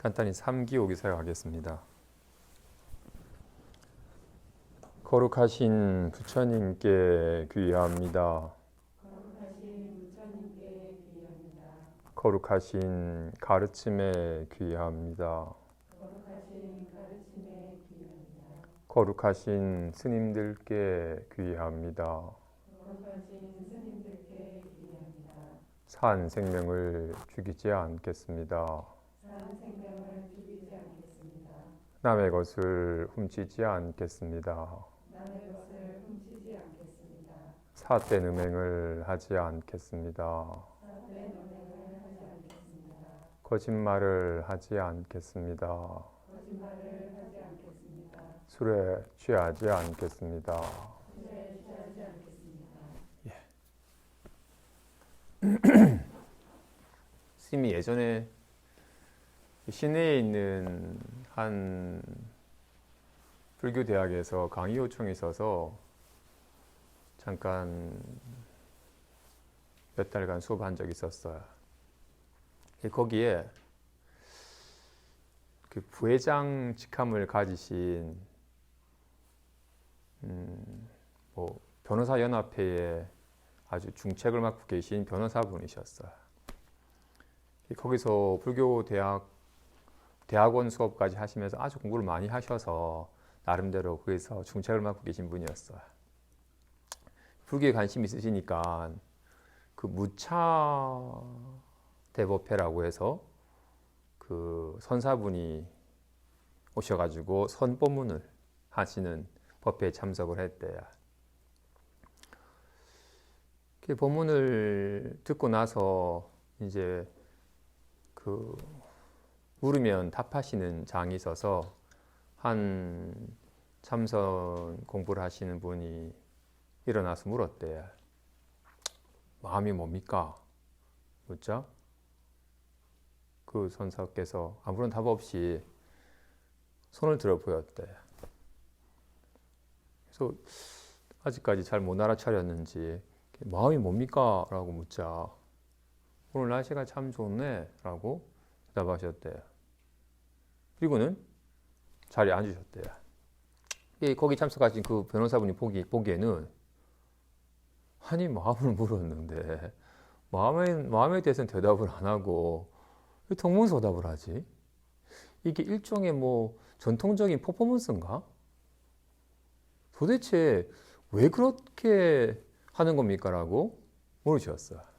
간단히 3기옥이 생각하겠습니다. 거룩하신 부처님께 귀의합니다. 거룩하신 가르침에 귀의합니다. 거룩하신 스님들께 귀의합니다. 산 생명을 죽이지 않겠습니다. 남의 것을 훔치지 않겠습니다. 사된 음행을 하지 않겠습니다. 거짓말을 하지 않겠습니다. 술에 취하지 않겠습니다. 스님이 예전에 시내에 있는 한 불교 대학에서 강의 요청이 있어서 잠깐 몇 달간 수업한 적이 있었어요. 거기에 그 부회장 직함을 가지신 변호사 연합회에 아주 중책을 맡고 계신 변호사분이셨어요. 거기서 불교 대학원 수업까지 하시면서 아주 공부를 많이 하셔서 나름대로 거기서 중책을 맡고 계신 분이었어요. 불교에 관심이 있으시니까 그 무차 대법회라고 해서 그 선사분이 오셔가지고 선법문을 하시는 법회에 참석을 했대요. 그 법문을 듣고 나서 이제 그 물으면 답하시는 장이 있어서 한 참선 공부를 하시는 분이 일어나서 물었대요. 마음이 뭡니까? 묻자 그 선사께서 아무런 답 없이 손을 들어 보였대요. 그래서 아직까지 잘 못 알아차렸는지 마음이 뭡니까? 라고 묻자 오늘 날씨가 참 좋네 라고 대답하셨대요. 그리고는 자리에 앉으셨대요. 거기 참석하신 그 변호사분이 보기에는 아니 마음을 물었는데 마음에 대해서는 대답을 안 하고 왜 동문서답을 하지? 이게 일종의 전통적인 퍼포먼스인가? 도대체 왜 그렇게 하는 겁니까? 라고 물으셨어요.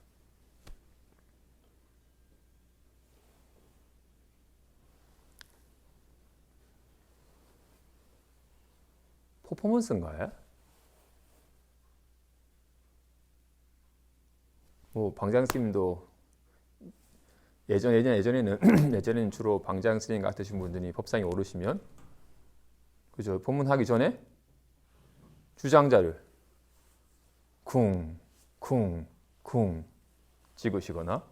퍼포먼스인가요? 방장스님도 예전에는 주로 방장스님 같으신 분들이 법상에 오르시면 그죠? 법문하기 전에 주장자를 쿵 찍으시거나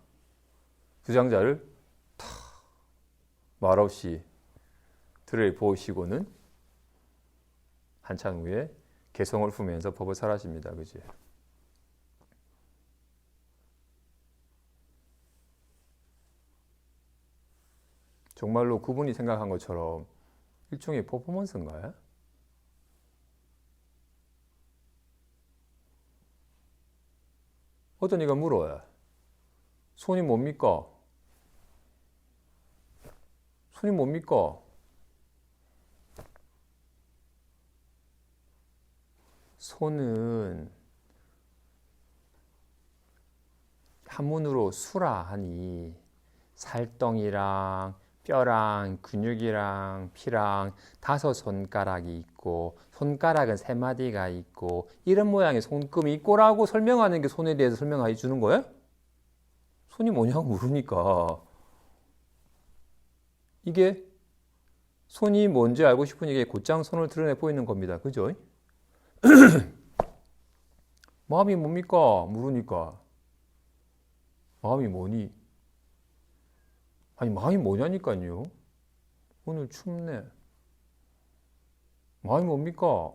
주장자를 탁 말없이 들여보시고는 한참 후에 개성을 품으면서 법을 설하십니다. 그지? 정말로 그분이 생각한 것처럼 일종의 퍼포먼스인가요? 어떤 이가 물어요. 손이 뭡니까? 손이 뭡니까? 손은 한문으로 수라 하니 살덩이랑 뼈랑 근육이랑 피랑 5손가락이 있고 손가락은 3마디가 있고 이런 모양의 손금이 있고라고 설명하는 게 손에 대해서 설명해 주는 거예요? 손이 뭐냐고 물으니까 이게 손이 뭔지 알고 싶은 이게 곧장 손을 드러내 보이는 겁니다. 그죠? 마음이 뭡니까? 물으니까 마음이 뭐니? 아니 마음이 뭐냐니까요. 오늘 춥네. 마음이 뭡니까?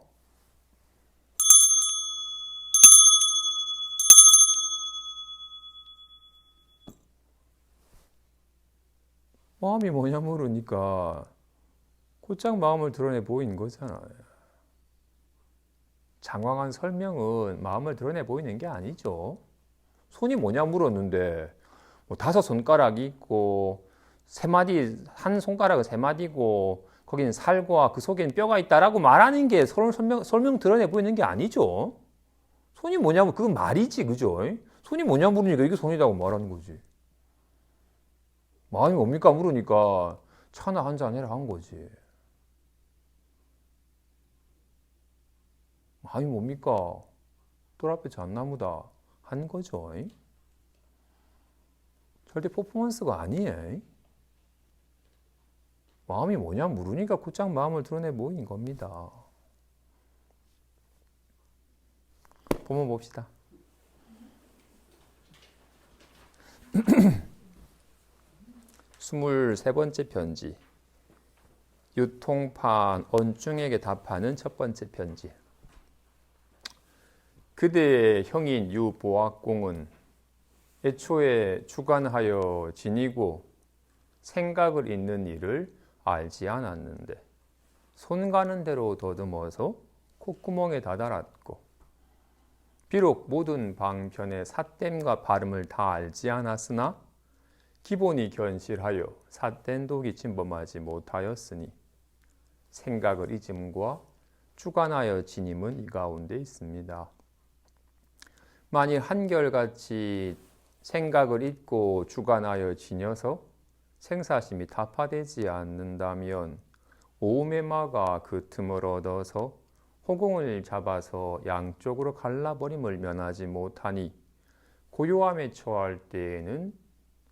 마음이 뭐냐 물으니까 곧장 마음을 드러내 보이는 거잖아요. 장황한 설명은 마음을 드러내 보이는 게 아니죠. 손이 뭐냐 물었는데 뭐 5손가락이 있고 한 손가락은 3마디고 거기는 살과 그 속에는 뼈가 있다라고 말하는 게 설명 드러내 보이는 게 아니죠. 손이 뭐냐면 그건 말이지, 그죠? 손이 뭐냐 물으니까 이게 손이라고 말하는 거지. 마음이 뭡니까 물으니까 차나 한잔 해라 한 거지. 마음이 뭡니까? 돌 앞에 잣나무다 한 거죠. 절대 퍼포먼스가 아니에요. 마음이 뭐냐 물으니까 곧장 마음을 드러내 보인 겁니다. 본문 봅시다. 23번째 편지. 유통판 언중에게 답하는 첫 번째 편지. 그대의 형인 유보학공은 애초에 주관하여 지니고 생각을 잇는 일을 알지 않았는데 손 가는 대로 더듬어서 콧구멍에 다다랐고 비록 모든 방편의 삿됨과 발음을 다 알지 않았으나 기본이 견실하여 삿됨도 침범하지 못하였으니 생각을 잊음과 주관하여 지님은 이 가운데 있습니다. 만일 한결같이 생각을 잊고 주관하여 지녀서 생사심이 타파되지 않는다면 오메마가 그 틈을 얻어서 호공을 잡아서 양쪽으로 갈라버림을 면하지 못하니 고요함에 처할 때에는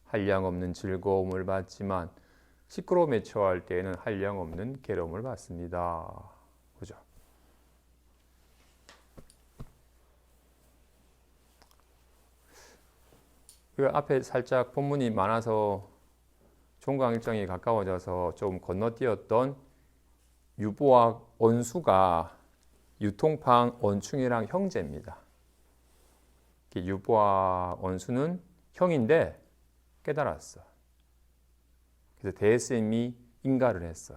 한량없는 즐거움을 받지만 시끄러움에 처할 때에는 한량없는 괴로움을 받습니다. 그죠? 그 앞에 살짝 본문이 많아서 종강 일정이 가까워져서 좀 건너뛰었던 유보학 원수가 유통팡 원충이랑 형제입니다. 유보학 원수는 형인데 깨달았어. 그래서 대스님이 인가를 했어.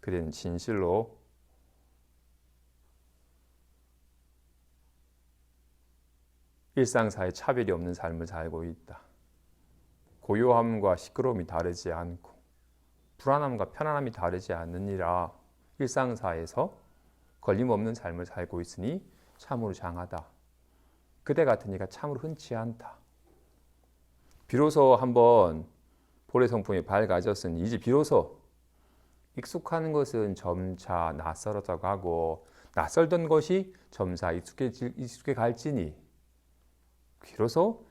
그는 진실로 일상사에 차별이 없는 삶을 살고 있다. 고요함과 시끄러움이 다르지 않고 불안함과 편안함이 다르지 않느니라 일상사에서 걸림없는 삶을 살고 있으니 참으로 장하다. 그대 같은 이가 참으로 흔치 않다. 비로소 한번 보레 성품이 밝아졌으니 이제 비로소 익숙한 것은 점차 낯설어져 가고 낯설던 것이 점차 익숙해 갈지니 비로소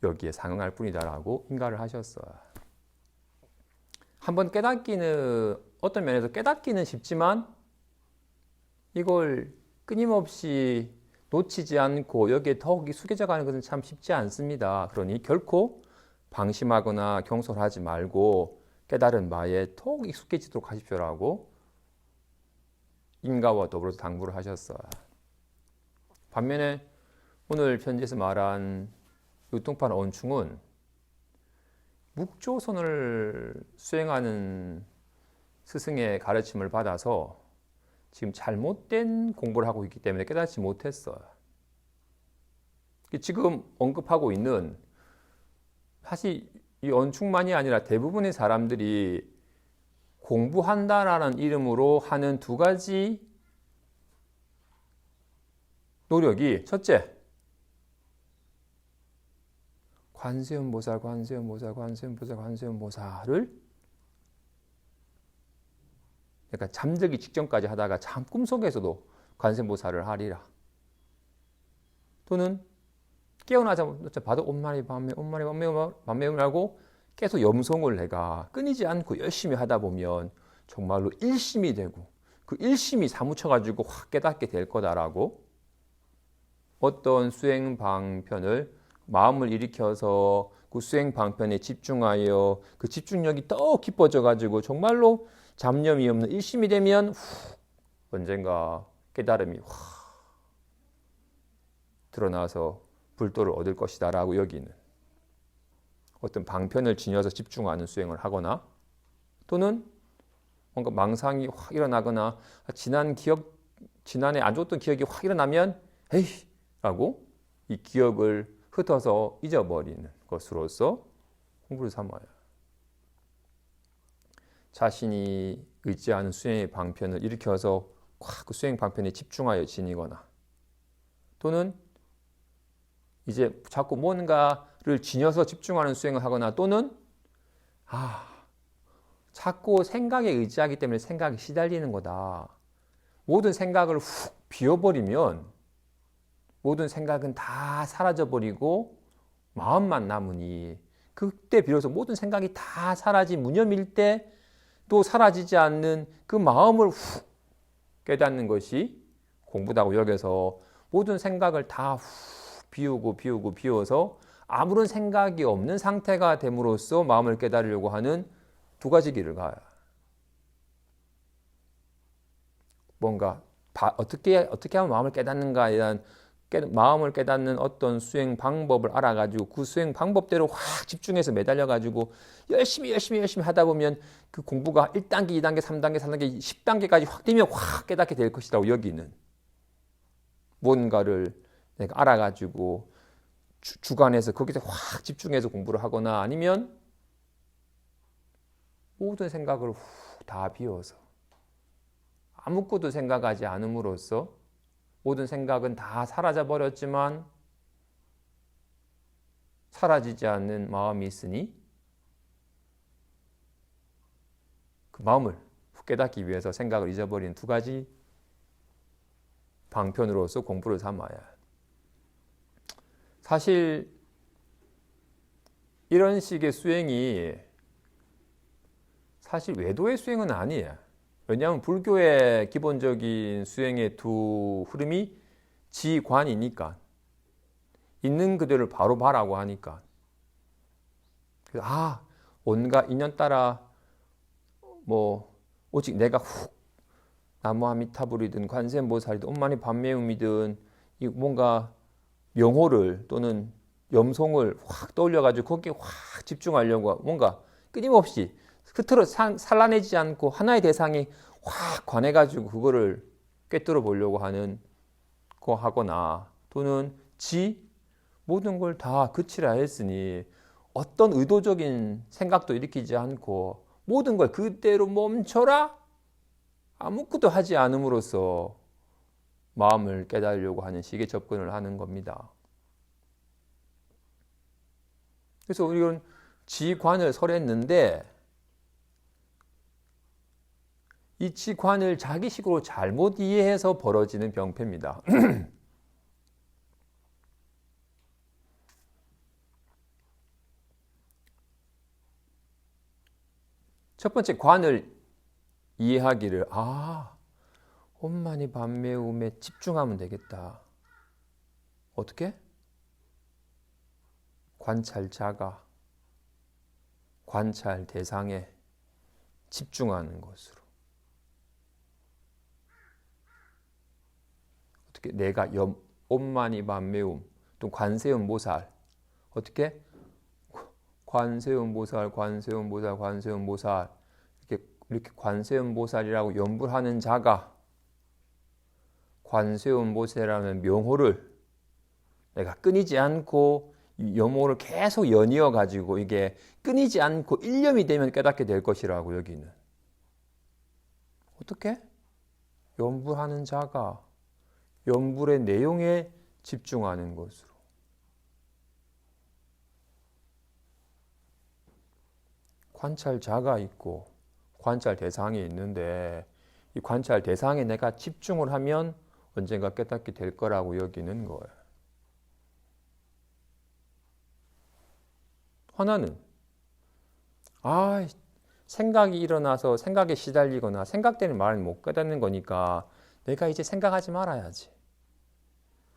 여기에 상응할 뿐이다라고 인가를 하셨어요. 한번 깨닫기는 어떤 면에서 깨닫기는 쉽지만 이걸 끊임없이 놓치지 않고 여기에 더욱 익숙해져 가는 것은 참 쉽지 않습니다. 그러니 결코 방심하거나 경솔하지 말고 깨달은 바에 더욱 익숙해지도록 하십시오라고 인가와 더불어서 당부를 하셨어요. 반면에 오늘 편지에서 말한 유통판 원충은 묵조선을 수행하는 스승의 가르침을 받아서 지금 잘못된 공부를 하고 있기 때문에 깨닫지 못했어요. 지금 언급하고 있는 사실 이 원충만이 아니라 대부분의 사람들이 공부한다라는 이름으로 하는 두 가지 노력이 첫째, 관세음보살, 관세음보살, 관세음보살, 관세음보살을 그러니까 잠들기 직전까지 하다가 잠 꿈속에서도 관세음보살을 하리라. 또는 깨어나자마자 봐도 엄마리 밤매, 엄마리 밤매를 하고 계속 염송을 내가 끊이지 않고 열심히 하다 보면 정말로 일심이 되고 그 일심이 사무쳐가지고 확 깨닫게 될 거다라고 어떤 수행 방편을 마음을 일으켜서 그 수행 방편에 집중하여 그 집중력이 더 깊어져 가지고 정말로 잡념이 없는 일심이 되면 언젠가 깨달음이 확 드러나서 불도를 얻을 것이다 라고 여기는 어떤 방편을 지녀서 집중하는 수행을 하거나 또는 뭔가 망상이 확 일어나거나 지난해 안 좋았던 기억이 확 일어나면 에이 라고 이 기억을 흩어서 잊어버리는 것으로서 공부를 삼아요. 자신이 의지하는 수행의 방편을 일으켜서 확 그 수행 방편에 집중하여 지니거나 또는 이제 자꾸 뭔가를 지녀서 집중하는 수행을 하거나 또는 자꾸 생각에 의지하기 때문에 생각이 시달리는 거다. 모든 생각을 훅 비워버리면 모든 생각은 다 사라져버리고 마음만 남으니 그때 비로소 모든 생각이 다 사라진 무념일 때 또 사라지지 않는 그 마음을 훅 깨닫는 것이 공부다고 여겨서 모든 생각을 다 훅 비워서 아무런 생각이 없는 상태가 됨으로써 마음을 깨달으려고 하는 두 가지 길을 가요. 뭔가 어떻게 하면 마음을 깨닫는가에 대한 마음을 깨닫는 어떤 수행 방법을 알아가지고 그 수행 방법대로 확 집중해서 매달려가지고 열심히 하다 보면 그 공부가 1단계, 2단계, 3단계, 4단계, 10단계까지 확 뛰면 확 깨닫게 될 것이라고 여기는 뭔가를 내가 알아가지고 주관해서 거기서 확 집중해서 공부를 하거나 아니면 모든 생각을 훅 다 비워서 아무것도 생각하지 않음으로써 모든 생각은 다 사라져 버렸지만 사라지지 않는 마음이 있으니 그 마음을 깨닫기 위해서 생각을 잊어버리는 두 가지 방편으로서 공부를 삼아야 해요. 사실 이런 식의 수행이 사실 외도의 수행은 아니에요. 왜냐하면 불교의 기본적인 수행의 두 흐름이 지관이니까 있는 그대를 바로 봐라고 하니까 온갖 인연 따라 뭐 오직 내가 훅 나무아미타불이든 관세음보살이든 엄만이 반매음이든 이 뭔가 명호를 또는 염송을 확 떠올려가지고 거기에 확 집중하려고 뭔가 끊임없이 끝으로 산란해지지 않고 하나의 대상에 확 관해가지고 그거를 꿰뚫어 보려고 하는 거 하거나 또는 모든 걸 다 그치라 했으니 어떤 의도적인 생각도 일으키지 않고 모든 걸 그대로 멈춰라 아무것도 하지 않음으로써 마음을 깨달으려고 하는 식의 접근을 하는 겁니다. 그래서 우리는 지관을 설했는데 이 지관을 자기식으로 잘못 이해해서 벌어지는 병폐입니다. 첫 번째 관을 이해하기를 엄만이 반매음에 집중하면 되겠다. 어떻게? 관찰자가 관찰 대상에 집중하는 것으로. 어떻게? 내가 엄만이 반매음 또 관세음보살 어떻게? 관세음보살 이렇게 관세음보살이라고 연불하는 자가 관세음보살이라는 명호를 내가 끊이지 않고 염호를 계속 연이어 가지고 이게 끊이지 않고 일념이 되면 깨닫게 될 것이라고 여기는 어떻게? 연불하는 자가 연불의 내용에 집중하는 것으로 관찰자가 있고 관찰 대상이 있는데 이 관찰 대상에 내가 집중을 하면 언젠가 깨닫게 될 거라고 여기는 거예요. 하나는 생각이 일어나서 생각에 시달리거나 생각 때문에 말을 못 깨닫는 거니까 내가 이제 생각하지 말아야지.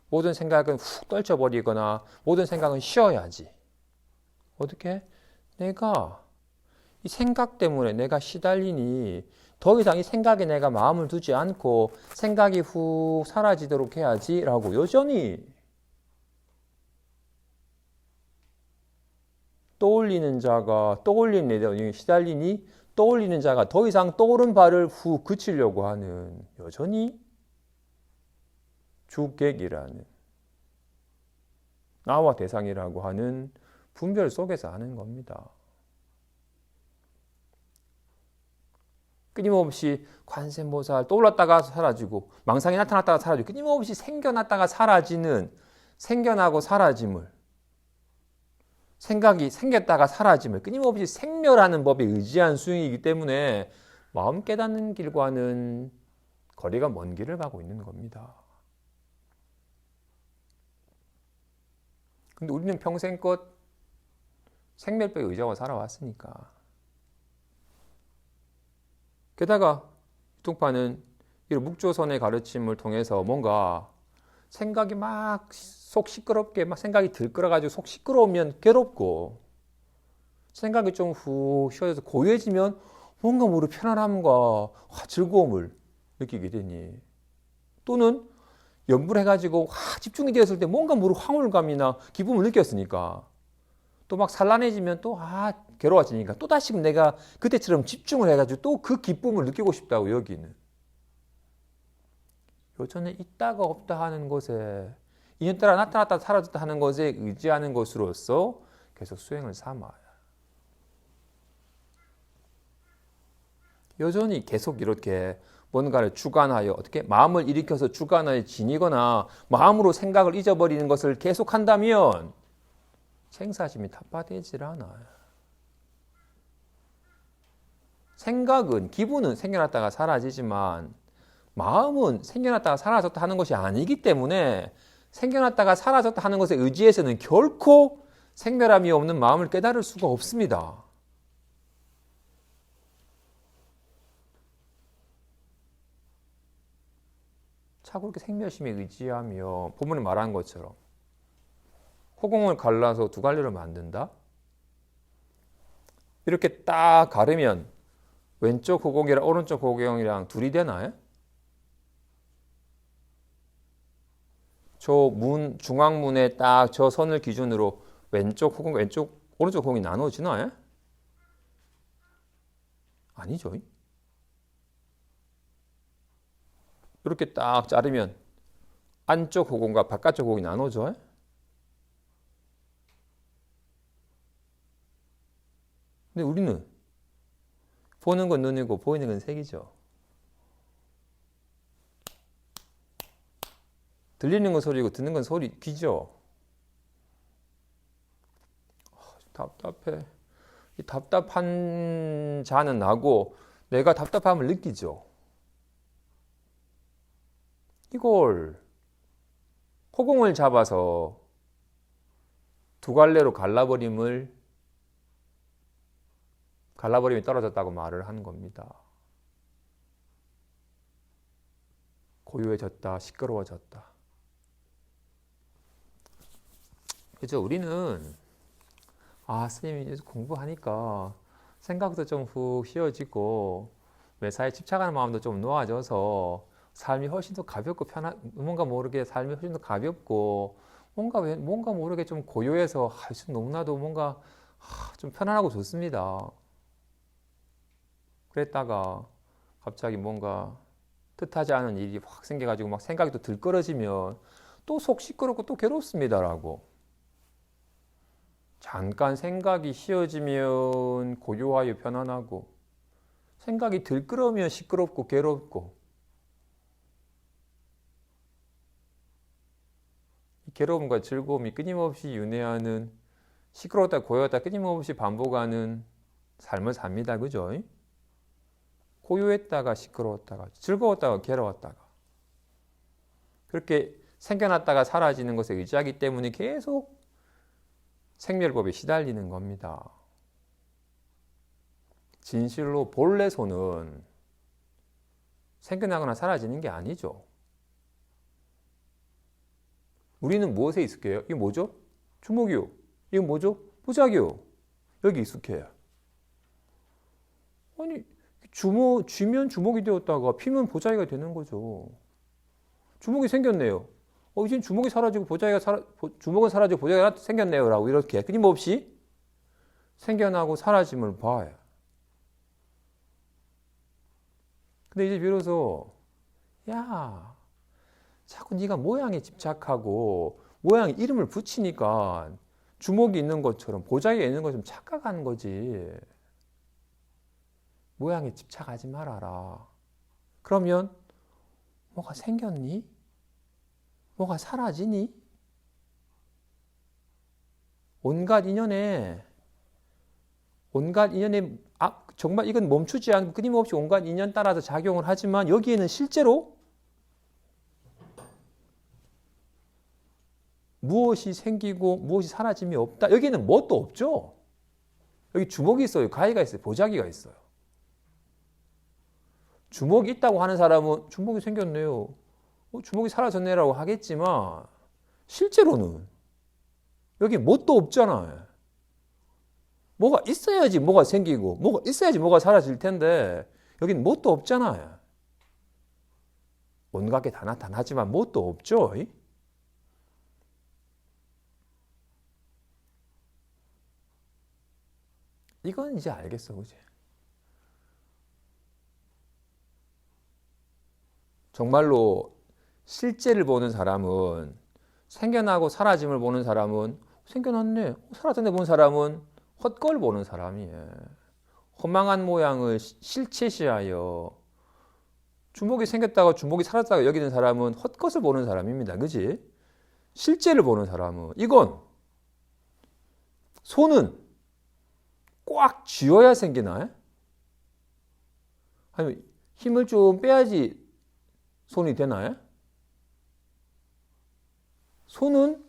모든 생각은 훅 떨쳐버리거나 모든 생각은 쉬어야지. 어떻게? 내가 이 생각 때문에 내가 시달리니 더 이상 이 생각에 내가 마음을 두지 않고 생각이 훅 사라지도록 해야지 라고 여전히 떠올리는 자가 떠올리는 내용에 시달리니 떠올리는 자가 더 이상 떠오른 바를 후 그치려고 하는 여전히 주객이라는 나와 대상이라고 하는 분별 속에서 하는 겁니다. 끊임없이 관세음보살 떠올랐다가 사라지고 망상이 나타났다가 사라지고 끊임없이 생겨났다가 사라지는 생겨나고 사라짐을 생각이 생겼다가 사라짐을 끊임없이 생멸하는 법에 의지한 수행이기 때문에 마음 깨닫는 길과는 거리가 먼 길을 가고 있는 겁니다. 근데 우리는 평생껏 생멸법에 의지하고 살아왔으니까. 게다가 유통파는 이런 묵조선의 가르침을 통해서 뭔가 생각이 막 속 시끄럽게 막 생각이 들끓어가지고 속 시끄러우면 괴롭고 생각이 좀 후 쉬어져서 고요해지면 뭔가 모르 편안함과 즐거움을 느끼게 되니 또는 연구를 해가지고 집중이 되었을 때 뭔가 모르 황홀감이나 기쁨을 느꼈으니까 또 막 산란해지면 또 괴로워지니까 또 다시금 내가 그때처럼 집중을 해가지고 또 그 기쁨을 느끼고 싶다고 여기는 여전히 있다가 없다 하는 것에 인연 따라 나타났다 사라졌다 하는 것에 의지하는 것으로서 계속 수행을 삼아요. 여전히 계속 이렇게 뭔가를 주관하여 어떻게 마음을 일으켜서 주관하여 지니거나 마음으로 생각을 잊어버리는 것을 계속한다면 생사심이 타파되질 않아요. 생각은 기분은 생겨났다가 사라지지만 마음은 생겨났다가 사라졌다 하는 것이 아니기 때문에 생겨났다가 사라졌다 하는 것에 의지해서는 결코 생멸함이 없는 마음을 깨달을 수가 없습니다. 자꾸 이렇게 생멸심에 의지하며 본문에 말한 것처럼 허공을 갈라서 두 갈래로 만든다? 이렇게 딱 가르면 왼쪽 허공이랑 오른쪽 허공이랑 둘이 되나요? 저 문, 중앙문에 딱 저 선을 기준으로 왼쪽 허공, 오른쪽 허공이 나눠지나요? 아니죠. 이렇게 딱 자르면 안쪽 허공과 바깥쪽 허공이 나눠져요? 근데 우리는 보는 건 눈이고 보이는 건 색이죠. 들리는 건 소리고 듣는 건 귀죠. 답답해. 이 답답한 자는 나고 내가 답답함을 느끼죠. 이걸 허공을 잡아서 두 갈래로 갈라버림이 떨어졌다고 말을 하는 겁니다. 고요해졌다, 시끄러워졌다. 그죠? 우리는 스님이 공부하니까 생각도 좀 훅 쉬어지고 매사에 집착하는 마음도 좀 놓아져서 삶이 훨씬 더 가볍고 뭔가 모르게 삶이 훨씬 더 가볍고 뭔가 모르게 좀 고요해서 너무나도 뭔가 좀 편안하고 좋습니다. 그랬다가 갑자기 뭔가 뜻하지 않은 일이 확 생겨가지고 막 생각이 또 들끓어지면 또 속 시끄럽고 또 괴롭습니다라고. 잠깐 생각이 쉬어지면 고요하여 편안하고 생각이 들끓으면 시끄럽고 괴롭고 이 괴로움과 즐거움이 끊임없이 윤회하는 시끄러웠다 고요했다 끊임없이 반복하는 삶을 삽니다. 그죠? 고요했다가 시끄러웠다가 즐거웠다가 괴로웠다가 그렇게 생겨났다가 사라지는 것에 의지하기 때문에 계속 생멸법에 시달리는 겁니다. 진실로 본래 손은 생겨나거나 사라지는 게 아니죠. 우리는 무엇에 익숙해요? 이게 뭐죠? 주먹이요. 이게 뭐죠? 보자기요. 여기 익숙해요. 아니 쥐면 주먹이 되었다가 피면 보자기가 되는 거죠. 주먹이 생겼네요. 이젠 주먹이 사라지고 주먹은 사라지고 보자기가 생겼네요. 라고 이렇게 끊임없이 생겨나고 사라짐을 봐요. 근데 이제 비로소 야, 자꾸 네가 모양에 집착하고 모양에 이름을 붙이니까 주먹이 있는 것처럼 보자기가 있는 것처럼 착각하는 거지. 모양에 집착하지 말아라. 그러면 뭐가 생겼니? 뭐가 사라지니? 온갖 인연에 정말 이건 멈추지 않고 끊임없이 온갖 인연 따라서 작용을 하지만 여기에는 실제로 무엇이 생기고 무엇이 사라짐이 없다. 여기에는 뭣도 없죠. 여기 주먹이 있어요. 가위가 있어요. 보자기가 있어요. 주먹이 있다고 하는 사람은 주먹이 생겼네요. 주먹이 사라졌네라고 하겠지만 실제로는 여기 뭣도 없잖아요. 뭐가 있어야지 뭐가 생기고 뭐가 있어야지 뭐가 사라질 텐데 여긴 뭣도 없잖아요. 온갖 게 다 나타나지만 뭣도 없죠. 이건 이제 알겠어, 그지? 정말로 실제를 보는 사람은 생겨나고 사라짐을 보는 사람은 생겨났네, 사라졌네 보는 사람은 헛걸 보는 사람이에요. 허망한 모양을 실체시하여 주먹이 생겼다가 주먹이 사라졌다가 여기는 사람은 헛것을 보는 사람입니다. 그지? 실제를 보는 사람은 이건 손은 꽉 쥐어야 생기나요? 아니면 힘을 좀 빼야지 손이 되나요? 손은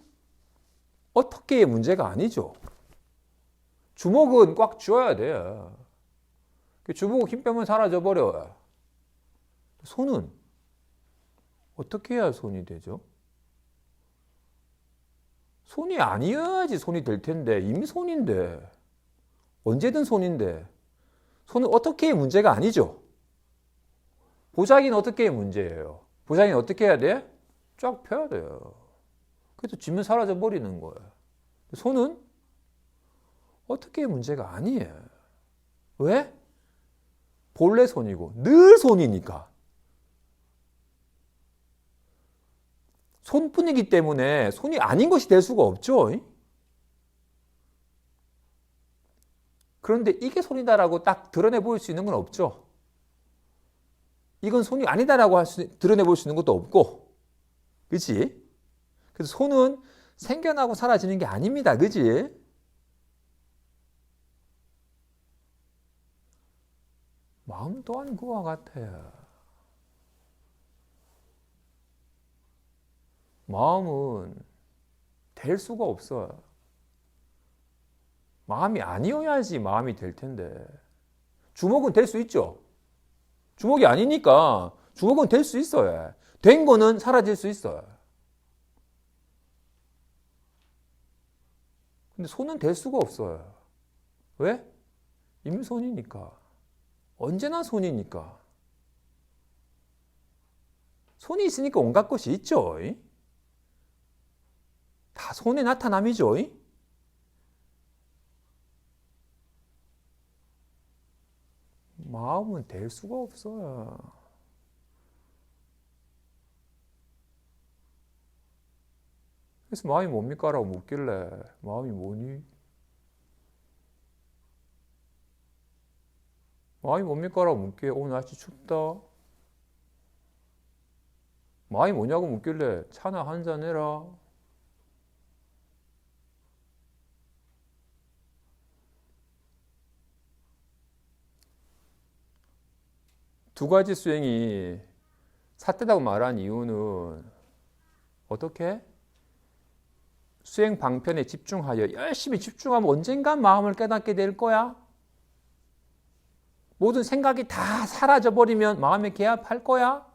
어떻게의 문제가 아니죠. 주먹은 꽉 쥐어야 돼요. 주먹 힘 빼면 사라져 버려요. 손은 어떻게 해야 손이 되죠? 손이 아니어야지 손이 될 텐데 이미 손인데 언제든 손인데 손은 어떻게의 문제가 아니죠. 보자기는 어떻게의 문제예요. 보자기는 어떻게 해야 돼? 쫙 펴야 돼요. 그래도 쥐면 사라져 버리는 거예요. 손은 어떻게의 문제가 아니에요. 왜? 본래 손이고 늘 손이니까. 손뿐이기 때문에 손이 아닌 것이 될 수가 없죠. 그런데 이게 손이다라고 딱 드러내 보일 수 있는 건 없죠. 이건 손이 아니다라고 드러내 볼 수 있는 것도 없고. 그치? 그래서 손은 생겨나고 사라지는 게 아닙니다. 그치? 마음 또한 그와 같아요. 마음은 될 수가 없어요. 마음이 아니어야지 마음이 될 텐데. 주먹은 될 수 있죠. 주먹이 아니니까 주먹은 될 수 있어요. 된 거는 사라질 수 있어요. 근데 손은 될 수가 없어요. 왜? 이미 손이니까. 언제나 손이니까. 손이 있으니까 온갖 것이 있죠. 다 손의 나타남이죠. 마음은 될 수가 없어요. 그래서 마음이 뭡니까? 라고 묻길래 마음이 뭐니? 마음이 뭡니까? 라고 묻기에 오늘 날씨 춥다. 마음이 뭐냐고 묻길래 차나 한잔 해라. 두 가지 수행이 삿되다고 말한 이유는 어떻게? 수행 방편에 집중하여 열심히 집중하면 언젠간 마음을 깨닫게 될 거야. 모든 생각이 다 사라져버리면 마음에 개합할 거야.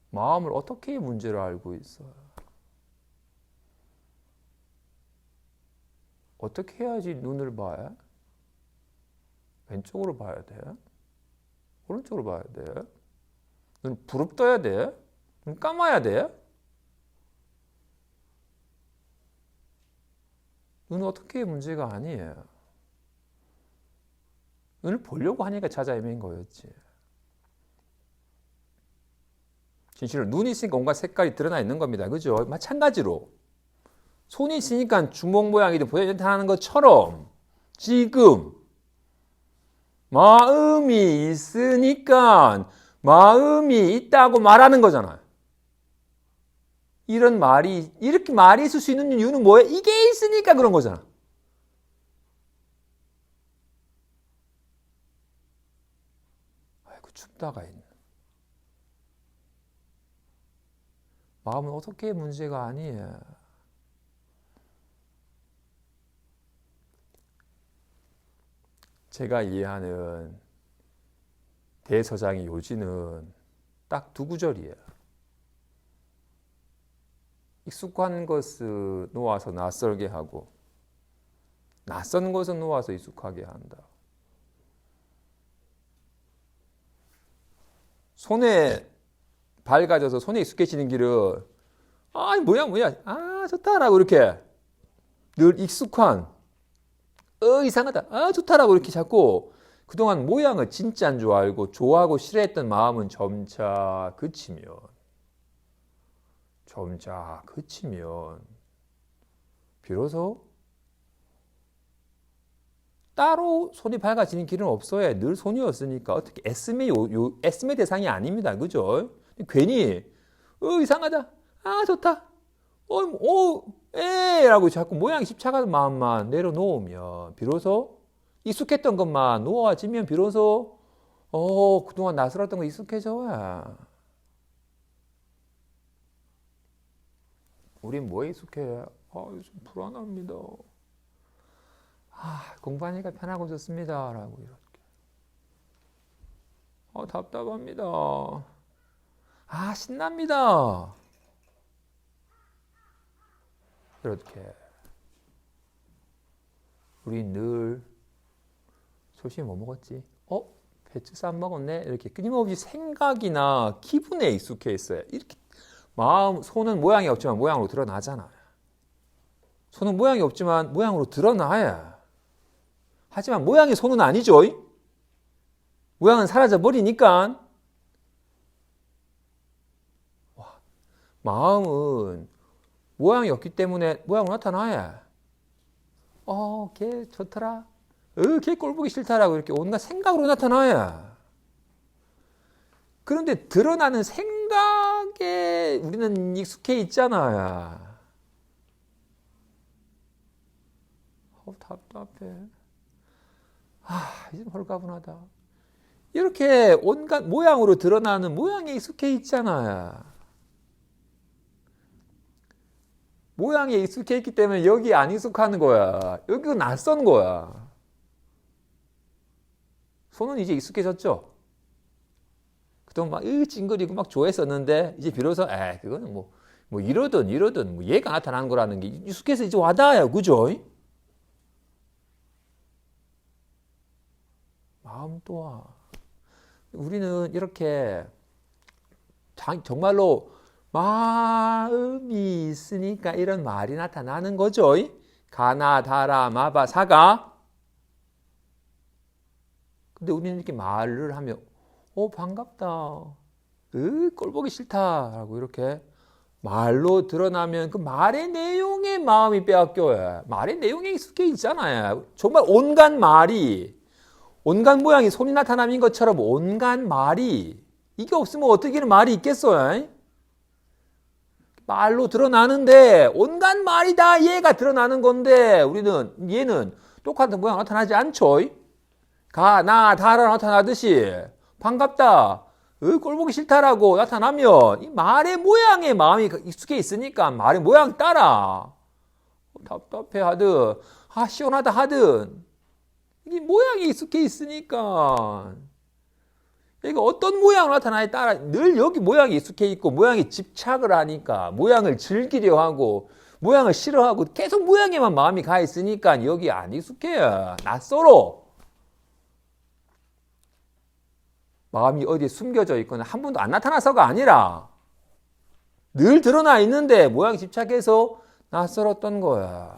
마음을 어떻게 문제를 알고 있어요? 어떻게 해야지 눈을 봐요? 왼쪽으로 봐야 돼? 오른쪽으로 봐야 돼? 눈을 부릅떠야 돼? 눈 감아야 돼? 눈은 어떻게 문제가 아니에요. 눈을 보려고 하니까 찾아 헤맨 거였지. 진실은 눈이 있으니까 온갖 색깔이 드러나 있는 겁니다. 그죠? 마찬가지로 손이 있으니까 주먹 모양이 보여나타나는 것처럼 지금 마음이 있으니까 마음이 있다고 말하는 거잖아요. 이렇게 말이 있을 수 있는 이유는 뭐예요? 이게 있으니까 그런 거잖아. 아이고, 춥다가 있네. 마음은 어떻게 문제가 아니에요. 제가 이해하는 대서장의 요지는 딱 두 구절이에요. 익숙한 것을 놓아서 낯설게 하고 낯선 것을 놓아서 익숙하게 한다. 손에 밝아져서 손에 익숙해지는 길은 뭐야 좋다라고 이렇게 늘 익숙한 이상하다 좋다라고 이렇게 자꾸 그동안 모양을 진짜인 줄 알고 좋아하고 싫어했던 마음은 점차 그치면 비로소 따로 손이 밝아지는 길은 없어야 늘 손이었으니까 어떻게 애씀의 대상이 아닙니다. 그죠? 괜히 이상하다 좋다 라고 자꾸 모양이 집착하는 마음만 내려놓으면 비로소 익숙했던 것만 놓아지면 비로소 그동안 낯설었던 거 익숙해져야. 우린 뭐에 익숙해? 좀 불안합니다. 공부하니까 편하고 좋습니다. 라고 이렇게. 답답합니다. 신납니다. 이렇게. 우린 늘 조심히 뭐 먹었지? 배추 쌈 먹었네? 이렇게 끊임없이 생각이나 기분에 익숙해 있어요. 이렇게 손은 모양이 없지만 모양으로 드러나잖아요. 손은 모양이 없지만 모양으로 드러나야. 하지만 모양이 손은 아니죠. 모양은 사라져 버리니까. 마음은 모양이 없기 때문에 모양으로 나타나야. 걔 좋더라. 걔 꼴 보기 싫다라고 이렇게 온갖 생각으로 나타나야. 그런데 드러나는 생각에 우리는 익숙해 있잖아요. 답답해. 이제 홀가분하다. 이렇게 온갖 모양으로 드러나는 모양에 익숙해 있잖아요. 모양에 익숙해 있기 때문에 여기 안 익숙하는 거야. 여기가 낯선 거야. 손은 이제 익숙해졌죠? 그동안 막 찡그리고 막 좋아했었는데 이제 비로소 그거는 뭐 이러든 얘가 나타난 거라는 게 익숙해서 이제 와닿아요. 그죠? 마음 또한 우리는 이렇게 정말로 마음이 있으니까 이런 말이 나타나는 거죠. 가나 다라 마바 사가. 근데 우리는 이렇게 말을 하면 반갑다. 꼴 보기 싫다. 라고 이렇게 말로 드러나면 그 말의 내용에 마음이 빼앗겨요. 말의 내용에 익숙해 있잖아요. 정말 온갖 모양이 손이 나타남인 것처럼 온갖 말이 이게 없으면 어떻게는 말이 있겠어요? 말로 드러나는데 온갖 말이 다 얘가 드러나는 건데 얘는 똑같은 모양 나타나지 않죠? 가나 다라 나타나듯이 반갑다, 꼴 보기 싫다라고 나타나면 이 말의 모양에 마음이 익숙해 있으니까 말의 모양 따라 답답해 하든 시원하다 하든 이게 모양이 익숙해 있으니까 이거 어떤 모양으로 나타나에 따라 늘 여기 모양이 익숙해 있고 모양에 집착을 하니까 모양을 즐기려 하고 모양을 싫어하고 계속 모양에만 마음이 가 있으니까 여기 안 익숙해요. 낯설어. 마음이 어디에 숨겨져 있거나 한 번도 안 나타나서가 아니라 늘 드러나 있는데 모양에 집착해서 낯설었던 거야.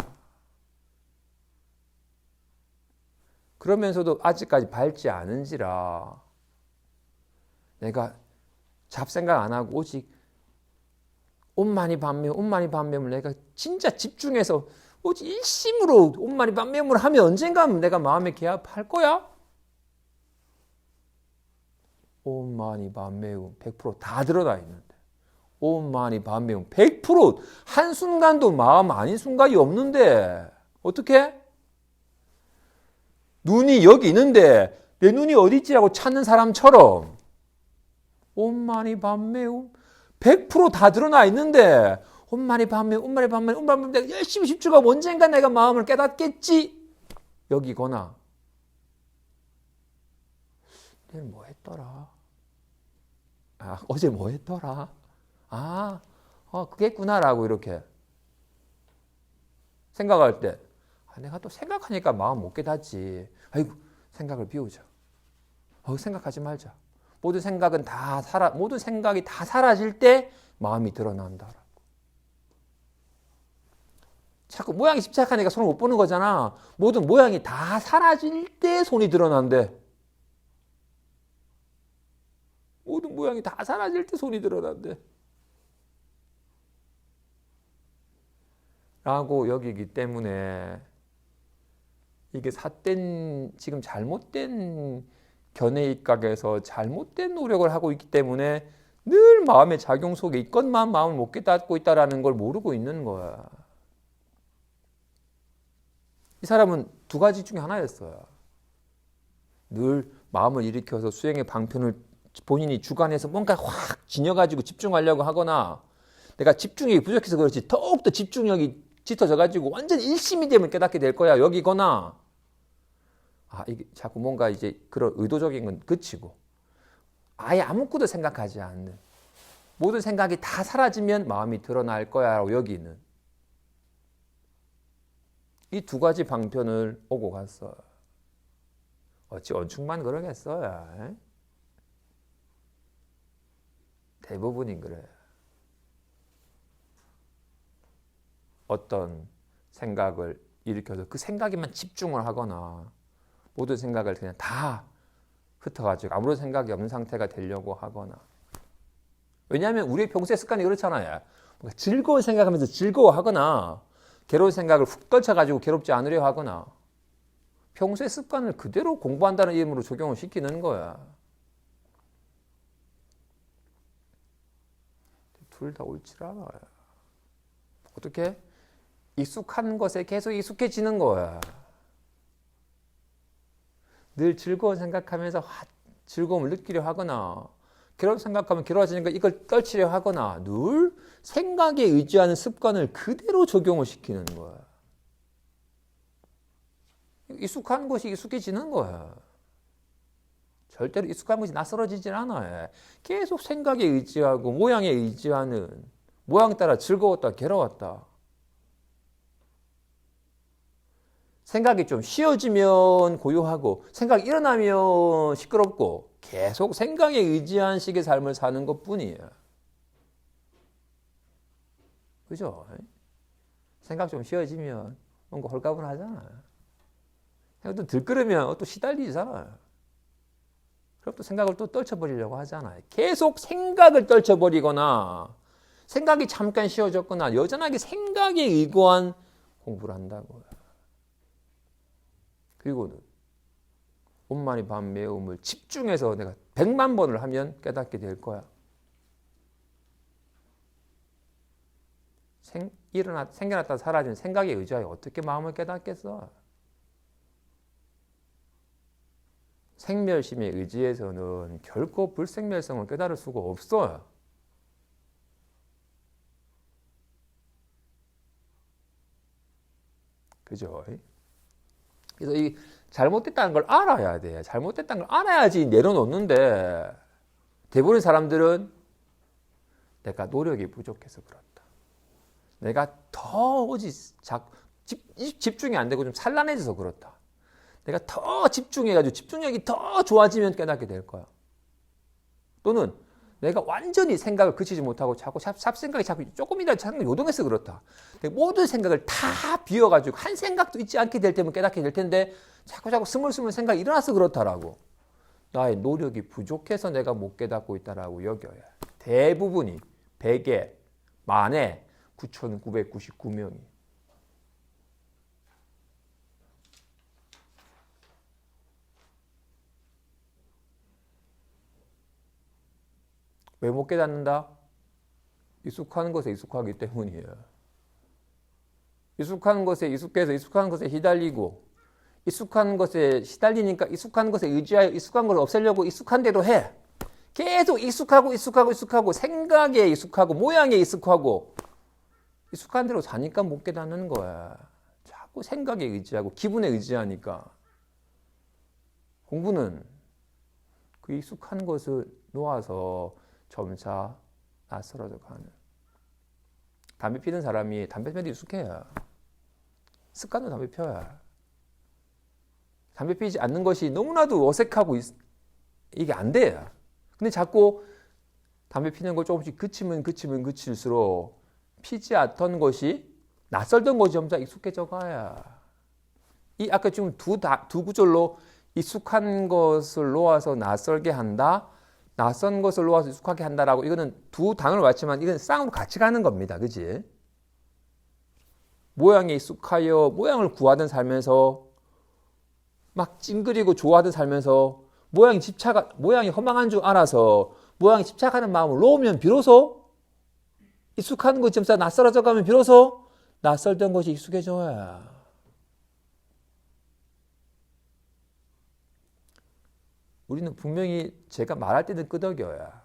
그러면서도 아직까지 밝지 않은지라 내가 잡생각 안 하고 오직 온만이 반매움을 내가 진짜 집중해서 오직 일심으로 온만이 반매움을 하면 언젠가는 내가 마음에 개합할 거야? 온만이 반매움 100% 다 드러나 있는데 온만이 반매움 100% 한순간도 마음 아닌 순간이 없는데 어떻게? 눈이 여기 있는데 내 눈이 어디 있지라고 찾는 사람처럼 온만이 반매움 100%다 드러나 있는데 온만이 반매움 내가 열심히 집중하고 언젠가 내가 마음을 깨닫겠지 여기거나 내일 뭐 했더라? 어제 뭐 했더라? 그겠구나라고 이렇게 생각할 때 내가 또 생각하니까 마음 못 깨닫지. 아이고 생각을 비우자. 생각하지 말자. 모든 생각이 다 사라질 때 마음이 드러난다라고. 자꾸 모양이 집착하니까 손을 못 보는 거잖아. 모든 모양이 다 사라질 때 손이 드러난대. 모든 모양이 다 사라질 때 손이 드러난대. 라고 여기기 때문에 이게 지금 잘못된 견해 입각에서 잘못된 노력을 하고 있기 때문에 늘 마음의 작용 속에 있건만 마음을 못 깨닫고 있다는 걸 모르고 있는 거야. 이 사람은 두 가지 중에 하나였어요. 늘 마음을 일으켜서 수행의 방편을 본인이 주관해서 뭔가 확 지녀가지고 집중하려고 하거나 내가 집중력이 부족해서 그렇지 더욱더 집중력이 짙어져가지고 완전 일심이 되면 깨닫게 될 거야. 여기거나 이게 자꾸 뭔가 이제 그런 의도적인 건 그치고 아예 아무것도 생각하지 않는 모든 생각이 다 사라지면 마음이 드러날 거야 라고 여기는 이 두 가지 방편을 오고 갔어. 어찌 언축만 그러겠어요. 대부분이 그래. 어떤 생각을 일으켜서 그 생각에만 집중을 하거나 모든 생각을 그냥 다 흩어가지고 아무런 생각이 없는 상태가 되려고 하거나. 왜냐하면 우리의 평소의 습관이 그렇잖아요. 즐거운 생각하면서 즐거워하거나 괴로운 생각을 훅 떨쳐가지고 괴롭지 않으려 하거나 평소의 습관을 그대로 공부한다는 이름으로 적용을 시키는 거야. 둘 다 옳지 않아요. 어떻게? 익숙한 것에 계속 익숙해지는 거야. 늘 즐거운 생각하면서 즐거움을 느끼려 하거나 괴로운 생각하면 괴로워지니까 이걸 떨치려 하거나 늘 생각에 의지하는 습관을 그대로 적용을 시키는 거야. 익숙한 것이 익숙해지는 거야. 절대로 익숙한 것이 낯설어지질 않아요. 계속 생각에 의지하고 모양에 의지하는 모양 따라 즐거웠다 괴로웠다. 생각이 좀 쉬어지면 고요하고 생각이 일어나면 시끄럽고 계속 생각에 의지한 식의 삶을 사는 것뿐이에요. 그죠? 생각 좀 쉬어지면 뭔가 홀가분하잖아요. 생각 또 들끓으면 또 시달리잖아요. 그럼 또 생각을 또 떨쳐버리려고 하잖아요. 계속 생각을 떨쳐버리거나 생각이 잠깐 쉬어졌거나 여전하게 생각에 의거한 공부를 한다고요. 그리고는 온만이 반매움을 집중해서 내가 100만 번을 하면 깨닫게 될 거야. 생겨났다 사라진 생각에 의지하여 어떻게 마음을 깨닫겠어? 생멸심에 의지해서는 결코 불생멸성을 깨달을 수가 없어요. 그죠? 그래서 이 잘못됐다는 걸 알아야 돼. 잘못됐다는 걸 알아야지 내려놓는데 대부분의 사람들은 내가 노력이 부족해서 그렇다. 내가 더 오직 집중이 안 되고 좀 산란해져서 그렇다. 내가 더 집중해가지고 집중력이 더 좋아지면 깨닫게 될 거야. 또는 내가 완전히 생각을 그치지 못하고 자꾸 잡생각이 자꾸 조금이라도 자꾸 요동해서 그렇다. 모든 생각을 다 비워가지고 한 생각도 있지 않게 될 때면 깨닫게 될 텐데 자꾸 스물스물 생각이 일어나서 그렇다라고. 나의 노력이 부족해서 내가 못 깨닫고 있다라고 여겨야. 대부분이 100에 만에 9,999명이. 왜 못 깨닫는다? 익숙한 것에 익숙하기 때문이에요. 익숙한 것에 익숙해서 익숙한 것에 휘달리고 익숙한 것에 시달리니까 익숙한 것에 의지하여 익숙한 걸 없애려고 익숙한 대로 해. 계속 익숙하고 생각에 익숙하고 모양에 익숙하고 익숙한 대로 사니까 못 깨닫는 거야. 자꾸 생각에 의지하고 기분에 의지하니까. 공부는 그 익숙한 것을 놓아서 점차 낯설어져 가는. 담배 피는 사람이 담배 피는 데 익숙해요. 습관도 담배 피워야. 담배 피지 않는 것이 너무나도 어색하고 이게 안 돼요. 근데 자꾸 담배 피는 걸 조금씩 그치면 그칠수록 피지 않던 것이 낯설던 것이 점차 익숙해져 가야. 이 아까 지금 두 구절로 익숙한 것을 놓아서 낯설게 한다. 낯선 것을 놓아서 익숙하게 한다라고 이거는 두 단어를 맞지만 이건 쌍으로 같이 가는 겁니다. 그지? 모양에 익숙하여 모양을 구하던 살면서 막 찡그리고 좋아하던 살면서 모양이 허망한 줄 알아서 모양에 집착하는 마음을 놓으면 비로소 익숙한 것이 점차 낯설어져 가면 비로소 낯설던 것이 익숙해져야. 우리는 분명히 제가 말할 때는 끄덕여야.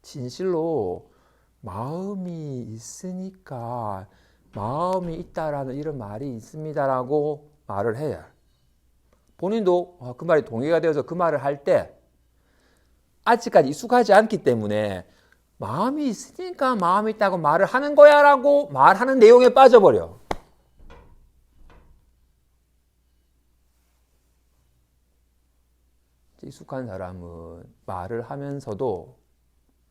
진실로 마음이 있으니까 마음이 있다라는 이런 말이 있습니다라고 말을 해야. 본인도 그 말이 동의가 되어서 그 말을 할 때 아직까지 익숙하지 않기 때문에 마음이 있으니까 마음이 있다고 말을 하는 거야 라고 말하는 내용에 빠져버려. 익숙한 사람은 말을 하면서도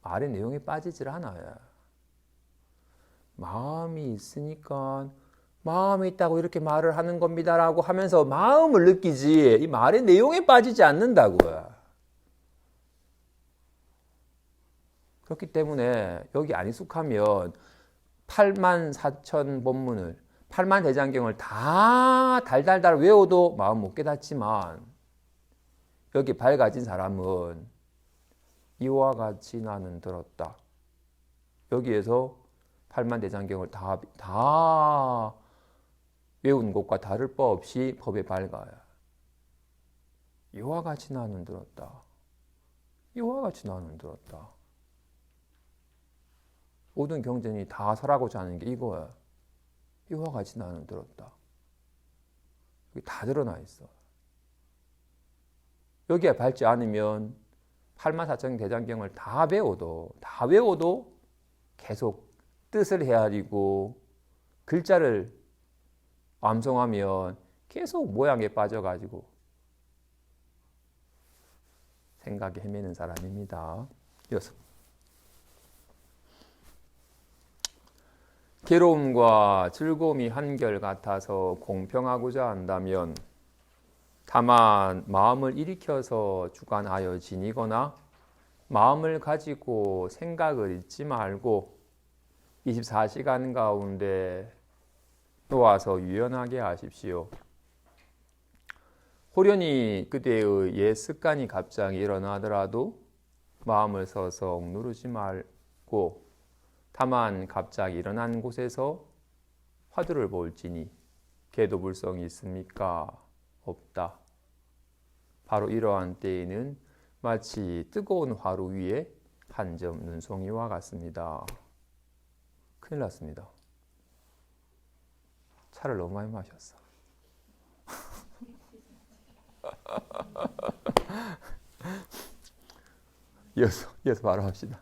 말의 내용에 빠지질 않아요. 마음이 있으니까 마음이 있다고 이렇게 말을 하는 겁니다라고 하면서 마음을 느끼지 이 말의 내용에 빠지지 않는다고요. 그렇기 때문에 여기 안 익숙하면 84,000 본문을 8만 대장경을 다 달달달 외워도 마음 못 깨닫지만 여기 밝아진 사람은 이와 같이 나는 들었다. 여기에서 8만 대장경을 다 외운 것과 다를 바 없이 법에 밝아요. 이와 같이 나는 들었다. 이와 같이 나는 들었다. 모든 경전이 다 설하고자 하는 게 이거야. 이와 같이 나는 들었다. 여기 다 드러나 있어. 여기에 밟지 않으면 84,000 대장경을 다 외워도 계속 뜻을 헤아리고 글자를 암송하면 계속 모양에 빠져가지고 생각에 헤매는 사람입니다. 이어서 괴로움과 즐거움이 한결같아서 공평하고자 한다면 다만 마음을 일으켜서 주관하여 지니거나 마음을 가지고 생각을 잊지 말고 24시간 가운데 놓아서 유연하게 하십시오. 호련히 그대의 옛 습관이 갑자기 일어나더라도 마음을 서서 누르지 말고 다만 갑자기 일어난 곳에서 화두를 볼지니 개도 불성이 있습니까? 없다. 바로 이러한 때에는 마치 뜨거운 화로 위에 한 점 눈송이와 같습니다. 큰일 났습니다. 차를 너무 많이 마셨어. 이어서 바로 합시다.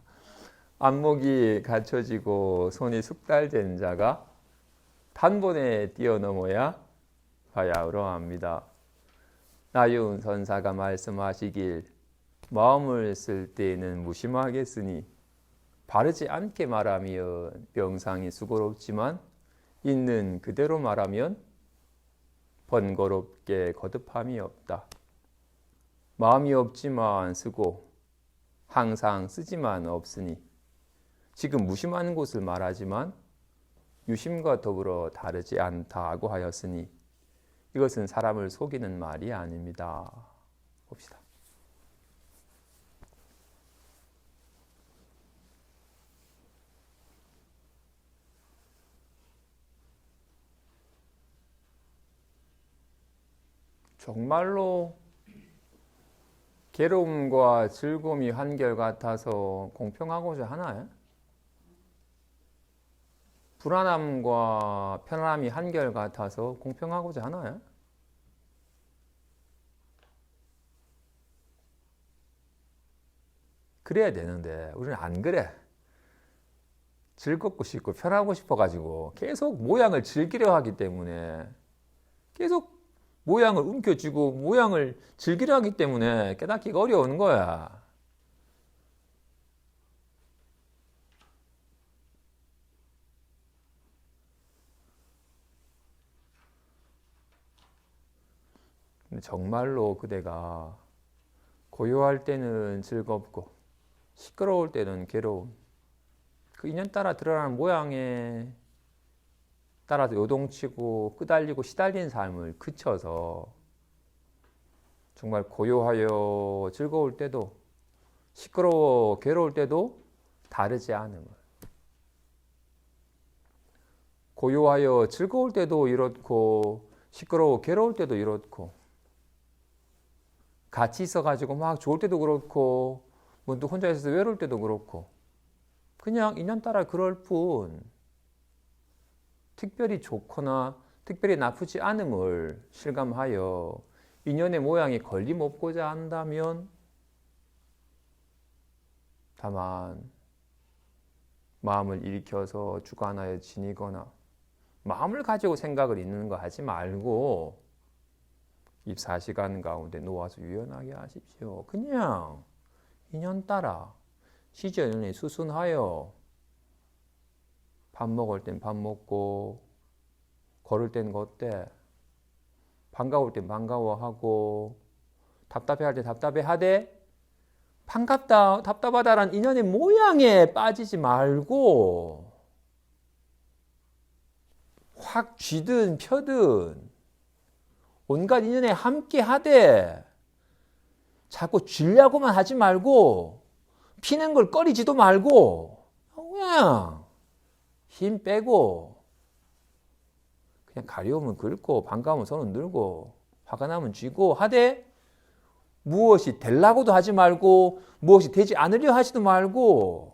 안목이 갖춰지고 손이 숙달된 자가 단번에 뛰어넘어야 봐야 그러합니다. 나윤 선사가 말씀하시길 마음을 쓸 때에는 무심하겠으니 바르지 않게 말하면 명상이 수고롭지만 있는 그대로 말하면 번거롭게 거듭함이 없다. 마음이 없지만 쓰고 항상 쓰지만 없으니 지금 무심하는 곳을 말하지만 유심과 더불어 다르지 않다고 하였으니 이것은 사람을 속이는 말이 아닙니다. 봅시다. 정말로 괴로움과 즐거움이 한결같아서 공평하고자 하나요? 불안함과 편안함이 한결같아서 공평하고자 하나요? 그래야 되는데 우리는 안 그래. 즐겁고 싶고 편하고 싶어가지고 계속 모양을 즐기려 하기 때문에 계속 모양을 움켜쥐고 모양을 즐기려 하기 때문에 깨닫기가 어려운 거야. 근데 정말로 그대가 고요할 때는 즐겁고 시끄러울 때는 괴로움, 그 인연 따라 드러나는 모양에 따라서 요동치고 끄달리고 시달리는 삶을 그쳐서 정말 고요하여 즐거울 때도 시끄러워 괴로울 때도 다르지 않음을, 고요하여 즐거울 때도 이렇고 시끄러워 괴로울 때도 이렇고 같이 있어가지고 막 좋을 때도 그렇고 또 혼자 있어서 외로울 때도 그렇고 그냥 인연 따라 그럴 뿐 특별히 좋거나 특별히 나쁘지 않음을 실감하여 인연의 모양이 걸림없고자 한다면 다만 마음을 일으켜서 주관하여 지니거나 마음을 가지고 생각을 있는 거 하지 말고 24시간 가운데 놓아서 유연하게 하십시오. 그냥 인연 따라 시전에 수순하여 밥 먹을 땐 밥 먹고 걸을 땐 걷되 반가울 땐 반가워하고 답답해할 때 답답해하되 반갑다 답답하다라는 인연의 모양에 빠지지 말고 확 쥐든 펴든 온갖 인연에 함께 하되 자꾸 쥐려고만 하지 말고 피는 걸 꺼리지도 말고 그냥 힘 빼고 그냥 가려우면 긁고 반가우면 손은 들고 화가 나면 쥐고 하되 무엇이 되려고도 하지 말고 무엇이 되지 않으려 하지도 말고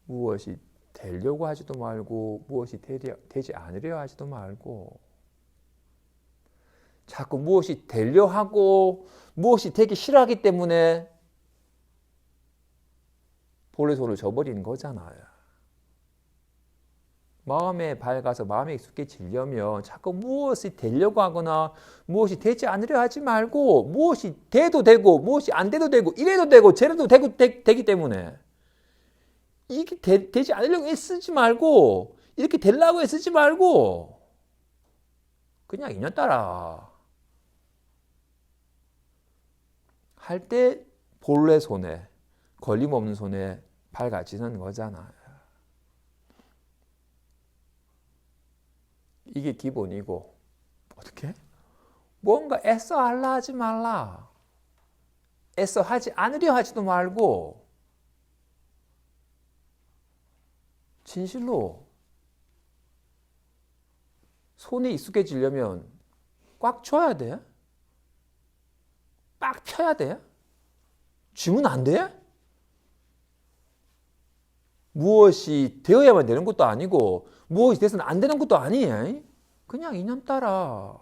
무엇이 되려고 하지도 말고 무엇이 되지 않으려 하지도 말고 자꾸 무엇이 되려 하고 무엇이 되기 싫어하기 때문에 본래 손을 저버리는 거잖아요. 마음에 밝아서 마음에 익숙해지려면 자꾸 무엇이 되려고 하거나 무엇이 되지 않으려 하지 말고 무엇이 돼도 되고 무엇이 안 돼도 되고 이래도 되고 저래도 되기 때문에 이게 되지 않으려고 애쓰지 말고 이렇게 되려고 애쓰지 말고 그냥 인연 따라 할 때 본래 손에 걸림없는 손에 밝아지는 거잖아요. 이게 기본이고 어떻게? 뭔가 애써 하려 하지 말라. 애써 하지 않으려 하지도 말고 진실로 손에 익숙해지려면 꽉 쳐야 돼. 빡 펴야 돼. 쥐면 안 돼. 무엇이 되어야만 되는 것도 아니고 무엇이 돼서는 안 되는 것도 아니에요. 그냥 인연 따라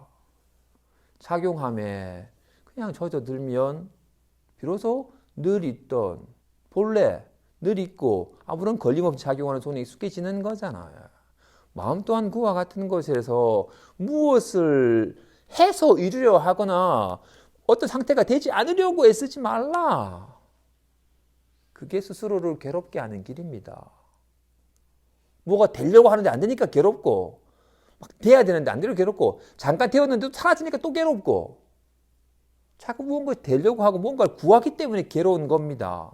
작용함에 그냥 젖어들면 비로소 늘 있던 본래 늘 있고 아무런 걸림없이 작용하는 손에 익숙해지는 거잖아요. 마음 또한 그와 같은 것에서 무엇을 해서 이루려 하거나 어떤 상태가 되지 않으려고 애쓰지 말라. 그게 스스로를 괴롭게 하는 길입니다. 뭐가 되려고 하는데 안 되니까 괴롭고, 막 돼야 되는데 안 되려고 괴롭고, 잠깐 되었는데도 사라지니까 또 괴롭고, 자꾸 무언가를 되려고 하고 뭔가를 구하기 때문에 괴로운 겁니다.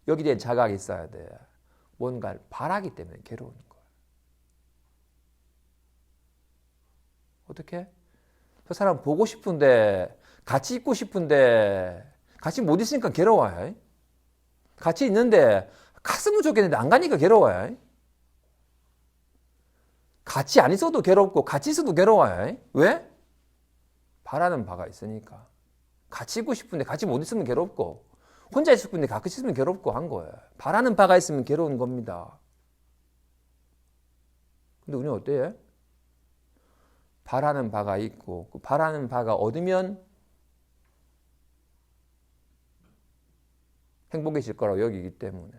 여기에 대한 자각이 있어야 돼. 뭔가를 바라기 때문에 괴로운 거예요. 어떻게? 저 사람 보고 싶은데, 같이 있고 싶은데, 같이 못 있으니까 괴로워요. 같이 있는데, 갔으면 좋겠는데 안 가니까 괴로워요. 같이 안 있어도 괴롭고, 같이 있어도 괴로워요. 왜? 바라는 바가 있으니까. 같이 있고 싶은데 같이 못 있으면 괴롭고, 혼자 있고 싶은데 같이 있으면 괴롭고 한 거예요. 바라는 바가 있으면 괴로운 겁니다. 근데 우리는 어때요? 바라는 바가 있고, 그 바라는 바가 얻으면 행복해질 거라고 여기기 때문에,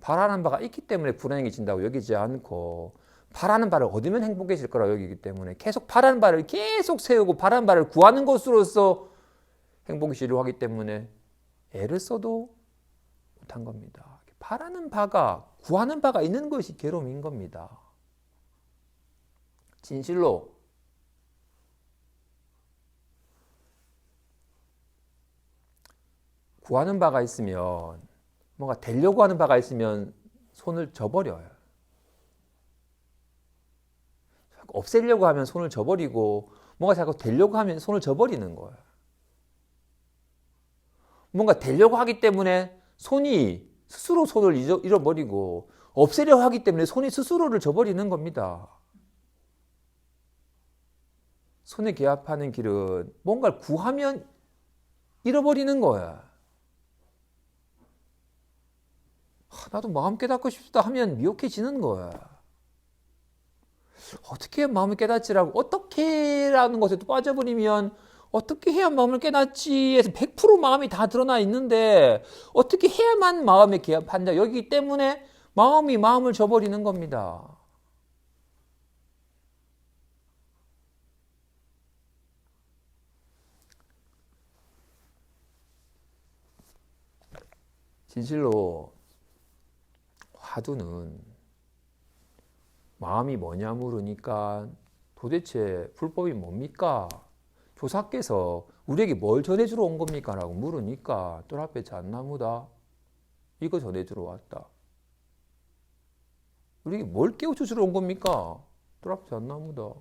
바라는 바가 있기 때문에 불행해진다고 여기지 않고, 바라는 바를 얻으면 행복해질 거라고 여기기 때문에 계속 바라는 바를 계속 세우고 바라는 바를 구하는 것으로서 행복해지려고 하기 때문에 애를 써도 못한 겁니다. 바라는 바가, 구하는 바가 있는 것이 괴로움인 겁니다. 진실로 구하는 바가 있으면, 뭔가 되려고 하는 바가 있으면 손을 져버려요. 없애려고 하면 손을 져버리고, 뭔가 자꾸 되려고 하면 손을 져버리는 거예요. 뭔가 되려고 하기 때문에 손이 스스로 손을 잃어버리고, 없애려고 하기 때문에 손이 스스로를 져버리는 겁니다. 손에 개합하는 길은 뭔가를 구하면 잃어버리는 거야. 나도 마음 깨닫고 싶다 하면 미혹해지는 거야. 어떻게 마음을 깨닫지라고, 어떻게라는 것에 또 빠져버리면 어떻게 해야 마음을 깨닫지 해서 100% 마음이 다 드러나 있는데 어떻게 해야만 마음에 개합한다. 여기 때문에 마음이 마음을 저버리는 겁니다. 진실로 화두는 마음이 뭐냐 물으니까 도대체 불법이 뭡니까? 조사께서 우리에게 뭘 전해주러 온 겁니까? 라고 물으니까 뜰 앞에 잣나무다. 이거 전해주러 왔다. 우리에게 뭘 깨우쳐주러 온 겁니까? 뜰 앞에 잣나무다.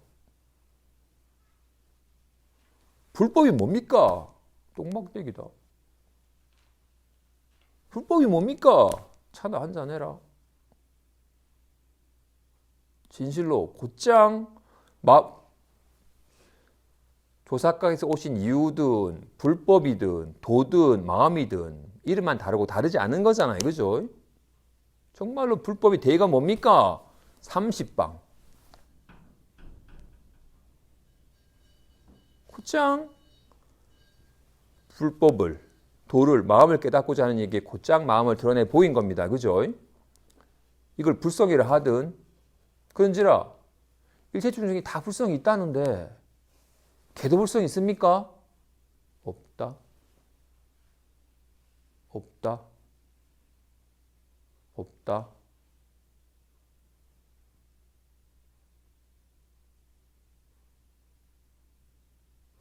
불법이 뭡니까? 똥막대기다. 불법이 뭡니까? 차나 한잔 해라. 진실로 곧장 조사각에서 오신 이유든 불법이든 도든 마음이든 이름만 다르고 다르지 않은 거잖아요. 그죠? 정말로 불법이 대가 뭡니까? 30방. 곧장 불법을, 도를, 마음을 깨닫고자 하는 얘기에 곧장 마음을 드러내 보인 겁니다. 그죠? 이걸 불성이라 하든 그런지라 일체충 중에 다 불성이 있다는데 걔도 불성이 있습니까? 없다. 없다. 없다.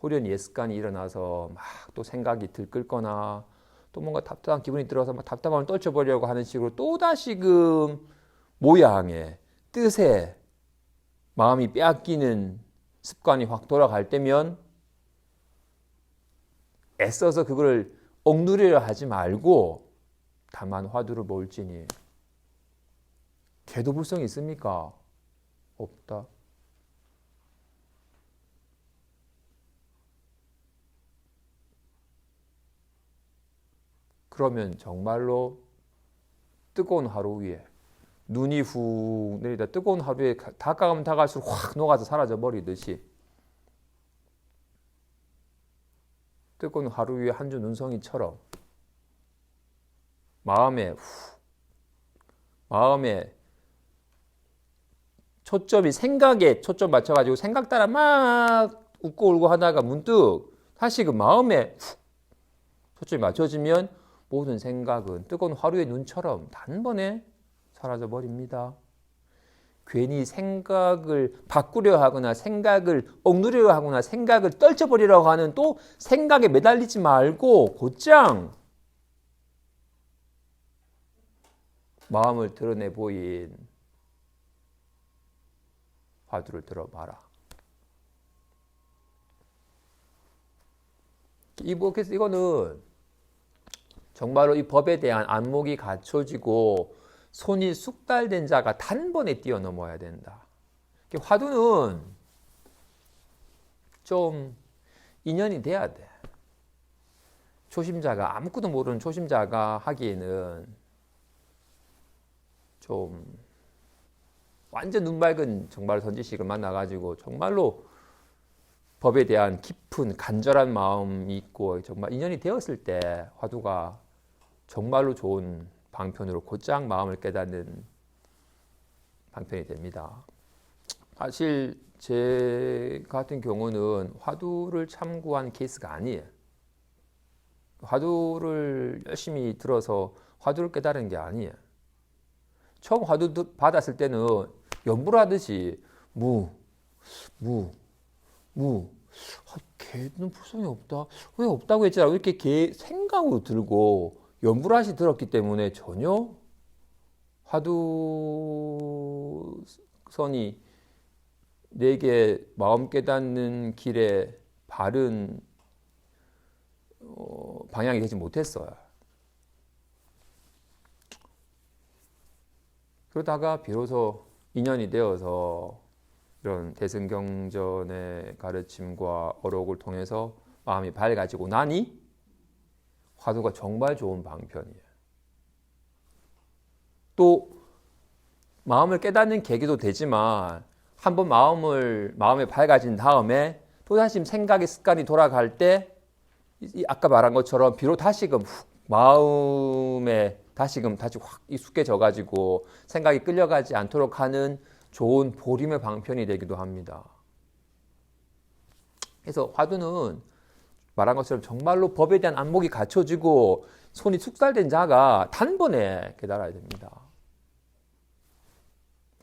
호련히 예습관이 일어나서 막 또 생각이 들끓거나 또 뭔가 답답한 기분이 들어서 막 답답함을 떨쳐버리려고 하는 식으로 또 다시금 모양에 뜻에 마음이 빼앗기는 습관이 확 돌아갈 때면 애써서 그걸 억누르려 하지 말고 다만 화두를 모을지니 걔도 불성이 있습니까? 없다. 그러면 정말로 뜨거운 하루 위에 눈이 훅 내리다 뜨거운 하루에 다가가면 다갈수록 확 녹아서 사라져 버리듯이 뜨거운 하루 위에 한 주 눈송이처럼 마음에 초점이 생각에 초점 맞춰가지고 생각 따라 막 웃고 울고 하다가 문득 다시 그 마음에 훅 초점이 맞춰지면 모든 생각은 뜨거운 화루의 눈처럼 단번에 사라져 버립니다. 괜히 생각을 바꾸려 하거나 생각을 억누르려 하거나 생각을 떨쳐버리려고 하는 또 생각에 매달리지 말고 곧장 마음을 드러내 보인 화두를 들어봐라. 그래서 이거는 정말로 이 법에 대한 안목이 갖춰지고 손이 숙달된 자가 단번에 뛰어넘어야 된다. 화두는 좀 인연이 돼야 돼. 초심자가 아무것도 모르는 초심자가 하기에는 좀 완전 눈 맑은 정말 선지식을 만나가지고 정말로 법에 대한 깊은 간절한 마음이 있고 정말 인연이 되었을 때 화두가 정말로 좋은 방편으로 곧장 마음을 깨닫는 방편이 됩니다. 사실 제 같은 경우는 화두를 참고한 케이스가 아니에요. 화두를 열심히 들어서 화두를 깨달은 게 아니에요. 처음 화두 받았을 때는 연불 하듯이 걔는 불성이 없다. 왜 없다고 했잖아. 이렇게 걔 생각으로 들고 연불하시 들었기 때문에 전혀 화두선이 내게 마음 깨닫는 길에 바른 방향이 되지 못했어요. 그러다가 비로소 인연이 되어서 이런 대승경전의 가르침과 어록을 통해서 마음이 밝아지고 나니 화두가 정말 좋은 방편이에요. 또 마음을 깨닫는 계기도 되지만 한번 마음에 밝아진 다음에 또다시 생각의 습관이 돌아갈 때 아까 말한 것처럼 비록 다시금 마음에 다시 확 익숙해져 가지고 생각이 끌려가지 않도록 하는 좋은 보림의 방편이 되기도 합니다. 그래서 화두는 말한 것처럼 정말로 법에 대한 안목이 갖춰지고 손이 숙달된 자가 단번에 깨달아야 됩니다.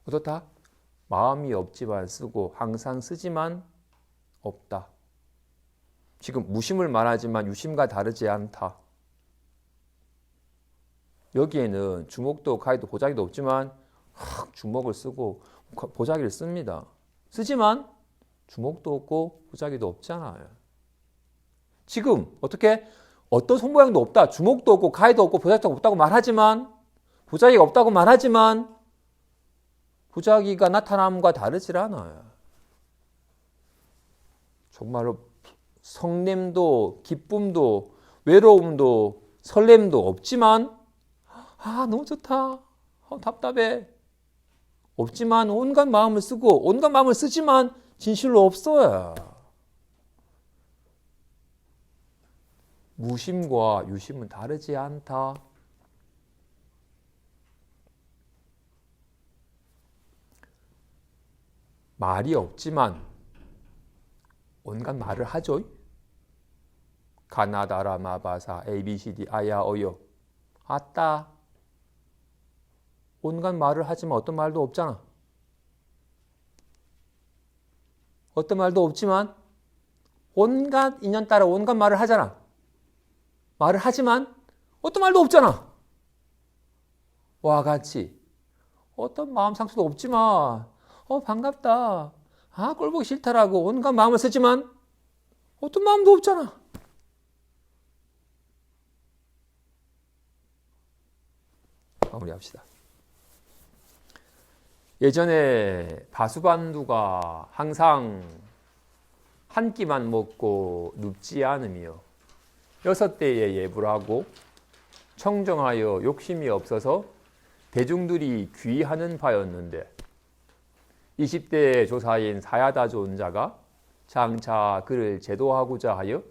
어떻다? 마음이 없지만 쓰고 항상 쓰지만 없다. 지금 무심을 말하지만 유심과 다르지 않다. 여기에는 주목도 가위도 보자기도 없지만 주먹을 쓰고 보자기를 씁니다. 쓰지만 주먹도 없고 보자기도 없잖아요. 지금 어떻게 어떤 손모양도 없다. 주먹도 없고 가위도 없고 보자기도 없다고 말하지만 보자기가 없다고 말하지만 보자기가 나타남과 다르질 않아요. 정말로 성냄도 기쁨도 외로움도 설렘도 없지만 너무 좋다. 답답해. 없지만 온갖 마음을 쓰고 온갖 마음을 쓰지만 진실로 없어요. 무심과 유심은 다르지 않다. 말이 없지만 온갖 말을 하죠. 가나다라 마바사 ABCD 아야 어여 아따 온갖 말을 하지만 어떤 말도 없잖아. 어떤 말도 없지만 온갖 인연 따라 온갖 말을 하잖아. 말을 하지만 어떤 말도 없잖아. 와 같이 어떤 마음 상처도 없지만 반갑다. 꼴 보기 싫다라고 온갖 마음을 쓰지만 어떤 마음도 없잖아. 마무리합시다. 예전에 바수반두가 항상 한 끼만 먹고 눕지 않으며 6대에 예불하고 청정하여 욕심이 없어서 대중들이 귀하는 바였는데 20대 조사인 사야다존자가 장차 그를 제도하고자 하여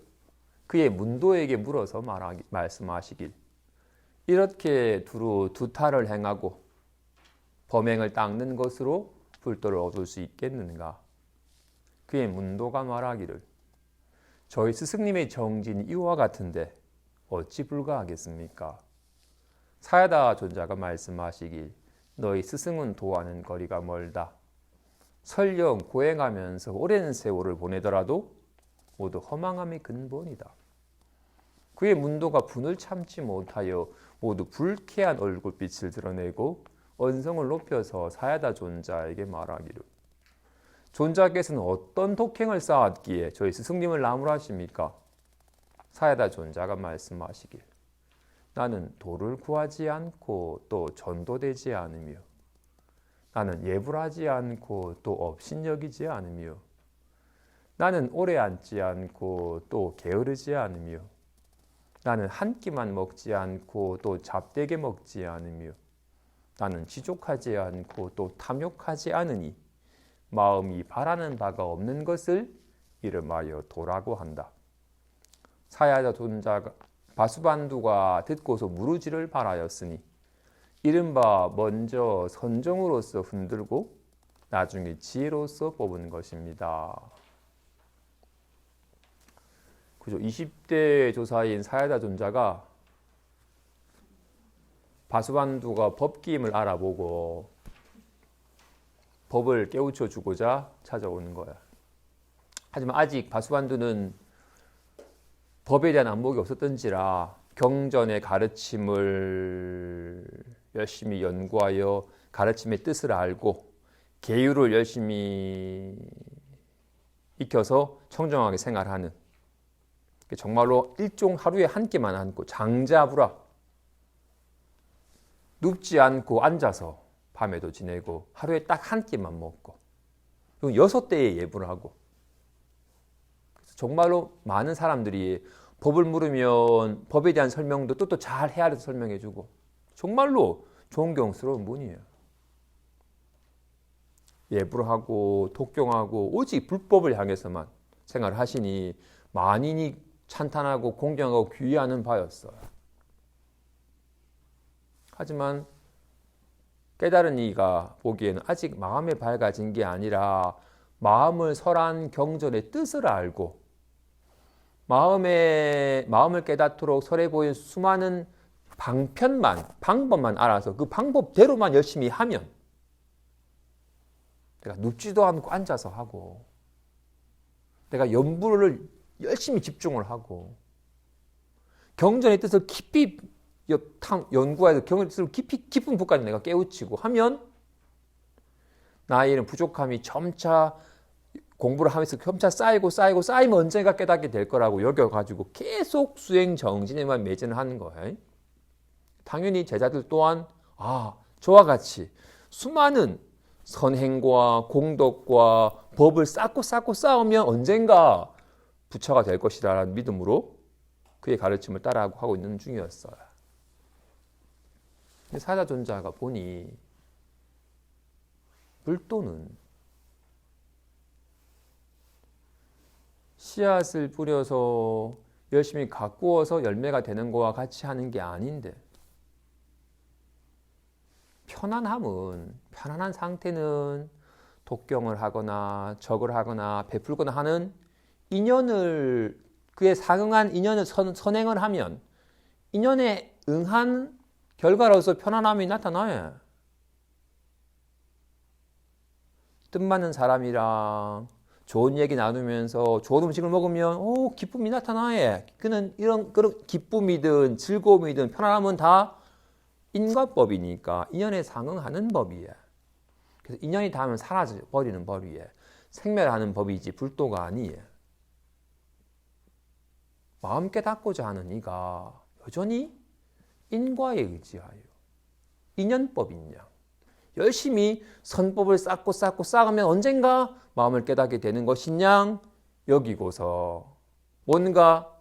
그의 문도에게 물어서 말씀하시길 이렇게 두루 두타를 행하고 범행을 닦는 것으로 불도를 얻을 수 있겠는가? 그의 문도가 말하기를 저희 스승님의 정진이 이와 같은데 어찌 불가하겠습니까? 사야다 존자가 말씀하시길 너희 스승은 도하는 거리가 멀다. 설령 고행하면서 오랜 세월을 보내더라도 모두 허망함이 근본이다. 그의 문도가 분을 참지 못하여 모두 불쾌한 얼굴빛을 드러내고 언성을 높여서 사야다 존자에게 말하기를 존자께서는 어떤 독행을 쌓았기에 저희 스승님을 나무라십니까? 사야다 존자가 말씀하시길 나는 도를 구하지 않고 또 전도되지 않으며 나는 예불하지 않고 또 업신여기지 않으며 나는 오래 앉지 않고 또 게으르지 않으며 나는 한 끼만 먹지 않고 또 잡되게 먹지 않으며 나는 지족하지 않고 또 탐욕하지 않으니 마음이 바라는 바가 없는 것을 이름하여 도라고 한다. 사야다 존자가 바수반두가 듣고서 무르지를 바라였으니 이른바 먼저 선정으로서 흔들고 나중에 지혜로서 뽑은 것입니다. 그죠? 20대 조사인 사야다 존자가 바수반두가 법기임을 알아보고 법을 깨우쳐 주고자 찾아오는 거야. 하지만 아직 바수반두는 법에 대한 안목이 없었던지라 경전의 가르침을 열심히 연구하여 가르침의 뜻을 알고 계율을 열심히 익혀서 청정하게 생활하는 정말로 일종 하루에 한 끼만 앉고 장자부라 눕지 않고 앉아서 밤에도 지내고 하루에 딱 한 끼만 먹고 6대에 예불을 하고 정말로 많은 사람들이 법을 물으면 법에 대한 설명도 또 잘 헤아려서 설명해주고 정말로 존경스러운 분이에요. 예불하고 독경하고 오직 불법을 향해서만 생활하시니 만인이 찬탄하고 공경하고 귀의하는 바였어요. 하지만 깨달은 이가 보기에는 아직 마음에 밝아진 게 아니라 마음을 설한 경전의 뜻을 알고 마음을 깨닫도록 설해 보인 수많은 방법만 알아서 그 방법대로만 열심히 하면 내가 눕지도 않고 앉아서 하고 내가 연부를 열심히 집중을 하고 경전의 뜻을 깊이 연구해서 경전의 뜻을 깊은 부까지 내가 깨우치고 하면 나에게는 부족함이 점차 공부를 하면서 점차 쌓이면 언젠가 깨닫게 될 거라고 여겨가지고 계속 수행 정진에만 매진하는 거예요. 당연히 제자들 또한 저와 같이 수많은 선행과 공덕과 법을 쌓고 쌓으면 언젠가 부처가 될 것이라는 믿음으로 그의 가르침을 따라하고 있는 중이었어요. 사야다 존자가 보니 불도는 씨앗을 뿌려서 열심히 가꾸어서 열매가 되는 거와 같이 하는 게 아닌데 편안한 상태는 독경을 하거나 적을 하거나 베풀거나 하는 인연을 그에 상응한 인연을 선행을 하면 인연에 응한 결과로서 편안함이 나타나요. 뜻맞는 사람이랑 좋은 얘기 나누면서 좋은 음식을 먹으면 기쁨이 나타나요. 그는 그런 기쁨이든 즐거움이든 편안함은 다 인과법이니까 인연에 상응하는 법이에요. 그래서 인연이 닿으면 사라져 버리는 법이에요. 생멸하는 법이지 불도가 아니에요. 마음 깨닫고자 하는 이가 여전히 인과에 의지하여 인연법인 양 열심히 선법을 쌓으면 언젠가 마음을 깨닫게 되는 것인 양 여기고서 뭔가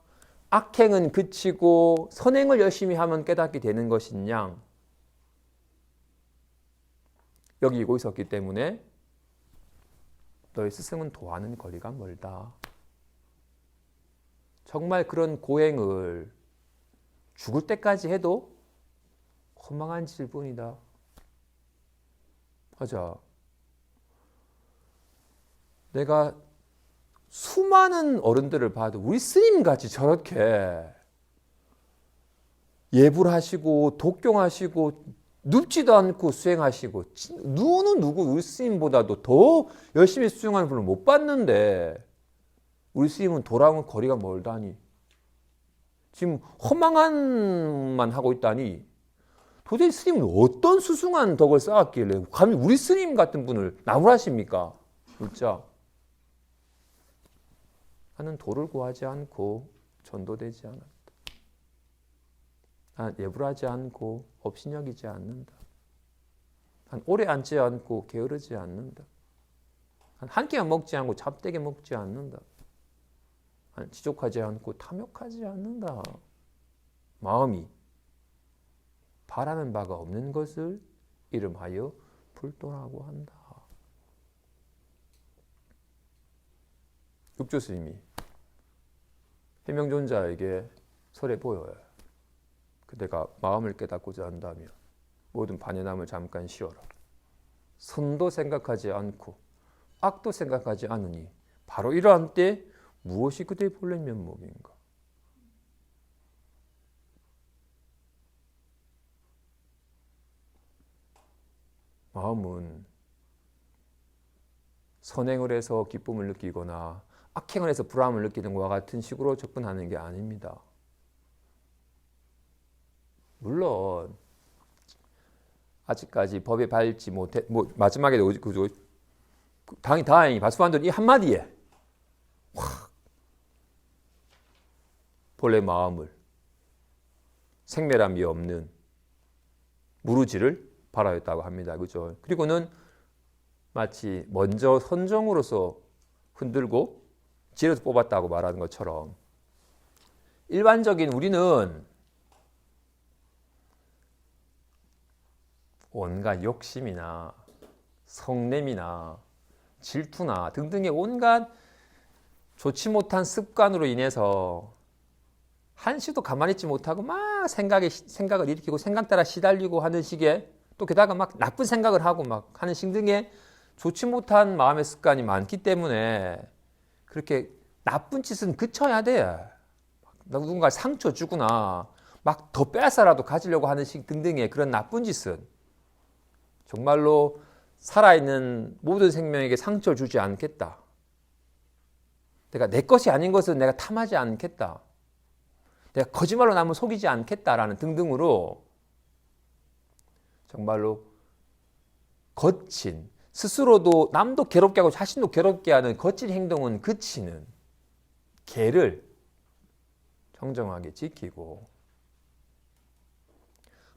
악행은 그치고 선행을 열심히 하면 깨닫게 되는 것인 양 여기고 있었기 때문에 너희 스승은 도하는 거리가 멀다. 정말 그런 고행을 죽을 때까지 해도 허망한 질뿐이다. 맞아. 내가 수많은 어른들을 봐도 우리 스님같이 저렇게 예불 하시고 독경하시고 눕지도 않고 수행하시고 누구 우리 스님보다도 더 열심히 수행하는 분을 못 봤는데 우리 스님은 돌아오는 거리가 멀다니 지금 허망한만 하고 있다니 도대체 스님은 어떤 수승한 덕을 쌓았길래 감히 우리 스님 같은 분을 나무라십니까? 진짜 나는 도를 구하지 않고 전도되지 않았다. 난 예불하지 않고 업신여기지 않는다. 난 오래 앉지 않고 게으르지 않는다. 난 한 끼만 먹지 않고 잡되게 먹지 않는다. 난 지족하지 않고 탐욕하지 않는다. 마음이 바라는 바가 없는 것을 이름하여 불도라고 한다. 육조 스님이 해명존자에게 설해 보여요. 그대가 마음을 깨닫고자 한다면 모든 반연함을 잠깐 쉬어라. 선도 생각하지 않고 악도 생각하지 않으니 바로 이러한 때 무엇이 그대의 본래 면목인가? 마음은 선행을 해서 기쁨을 느끼거나 악행을 해서 불안함을 느끼는 것과 같은 식으로 접근하는 게 아닙니다. 물론 아직까지 법에 밟지 못해 마지막에 다행히 바수반도는 이 한마디에 확 본래 마음을 생멸함이 없는 무르지를 바라였다고 합니다. 그죠? 그리고는 마치 먼저 선정으로서 흔들고 지혜로서 뽑았다고 말하는 것처럼 일반적인 우리는 온갖 욕심이나 성냄이나 질투나 등등의 온갖 좋지 못한 습관으로 인해서 한시도 가만히 있지 못하고 막 생각을 일으키고 생각 따라 시달리고 하는 식의 또 게다가 막 나쁜 생각을 하고 막 하는 식 등의 좋지 못한 마음의 습관이 많기 때문에 그렇게 나쁜 짓은 그쳐야 돼. 누군가 상처 주거나 막 더 빼앗아라도 가지려고 하는 식 등등의 그런 나쁜 짓은 정말로 살아있는 모든 생명에게 상처를 주지 않겠다. 내가 내 것이 아닌 것은 내가 탐하지 않겠다. 내가 거짓말로 남을 속이지 않겠다라는 등등으로 정말로 거친 스스로도 남도 괴롭게 하고 자신도 괴롭게 하는 거친 행동은 그치는 계를 정정하게 지키고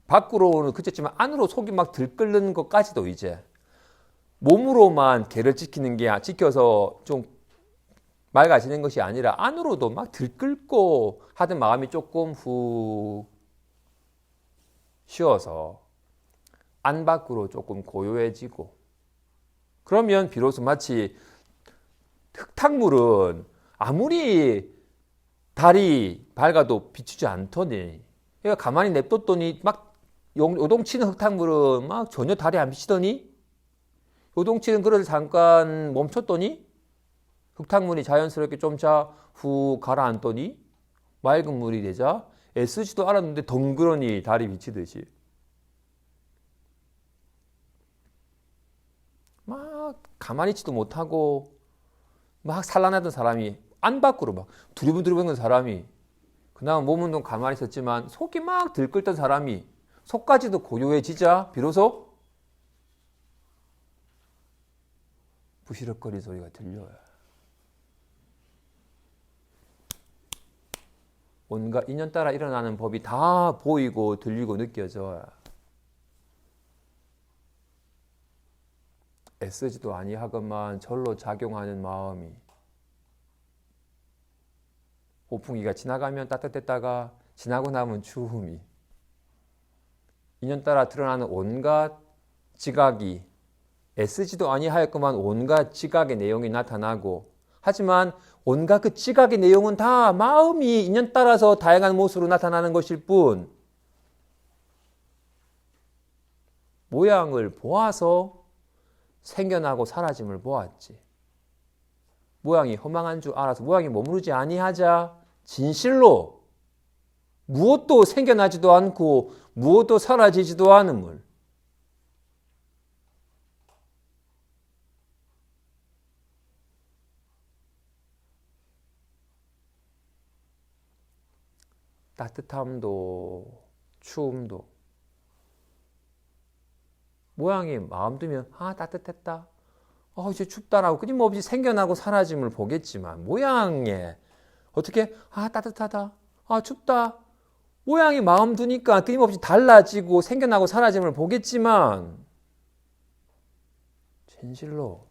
밖으로는 그쳤지만 안으로 속이 막 들끓는 것까지도 이제 몸으로만 계를 지켜서 좀 맑아지는 것이 아니라 안으로도 막 들끓고 하던 마음이 조금 후 쉬어서 안 밖으로 조금 고요해지고 그러면 비로소 마치 흙탕물은 아무리 달이 밝아도 비추지 않더니 그러니까 가만히 냅뒀더니 막 요동치는 흙탕물은 막 전혀 달이 안 비치더니 요동치는 그릇을 잠깐 멈췄더니 흙탕물이 자연스럽게 좀 후 가라앉더니 맑은 물이 되자 애쓰지도 않았는데 덩그러니 달이 비치듯이 막 가만히 있지도 못하고 막 산란하던 사람이 안 밖으로 막 두리번두리번 사람이 그나마 몸 운동 가만히 있었지만 속이 막 들끓던 사람이 속까지도 고요해지자 비로소 부시럭거리는 소리가 들려요. 온갖 인연 따라 일어나는 법이 다 보이고 들리고 느껴져요. 애쓰지도 아니하건만 절로 작용하는 마음이 오풍기가 지나가면 따뜻했다가 지나고 나면 추움이 인연 따라 드러나는 온갖 지각이 애쓰지도 아니하였건만 온갖 지각의 내용이 나타나고 하지만 온갖 그 지각의 내용은 다 마음이 인연 따라서 다양한 모습으로 나타나는 것일 뿐 모양을 보아서 생겨나고 사라짐을 보았지 모양이 허망한 줄 알아서 모양이 머무르지 아니하자 진실로 무엇도 생겨나지도 않고 무엇도 사라지지도 않음을 따뜻함도 추움도 모양이 마음 두면 따뜻했다. 이제 춥다라고 끊임없이 생겨나고 사라짐을 보겠지만 모양에 어떻게 따뜻하다. 춥다. 모양이 마음 두니까 끊임없이 달라지고 생겨나고 사라짐을 보겠지만 진실로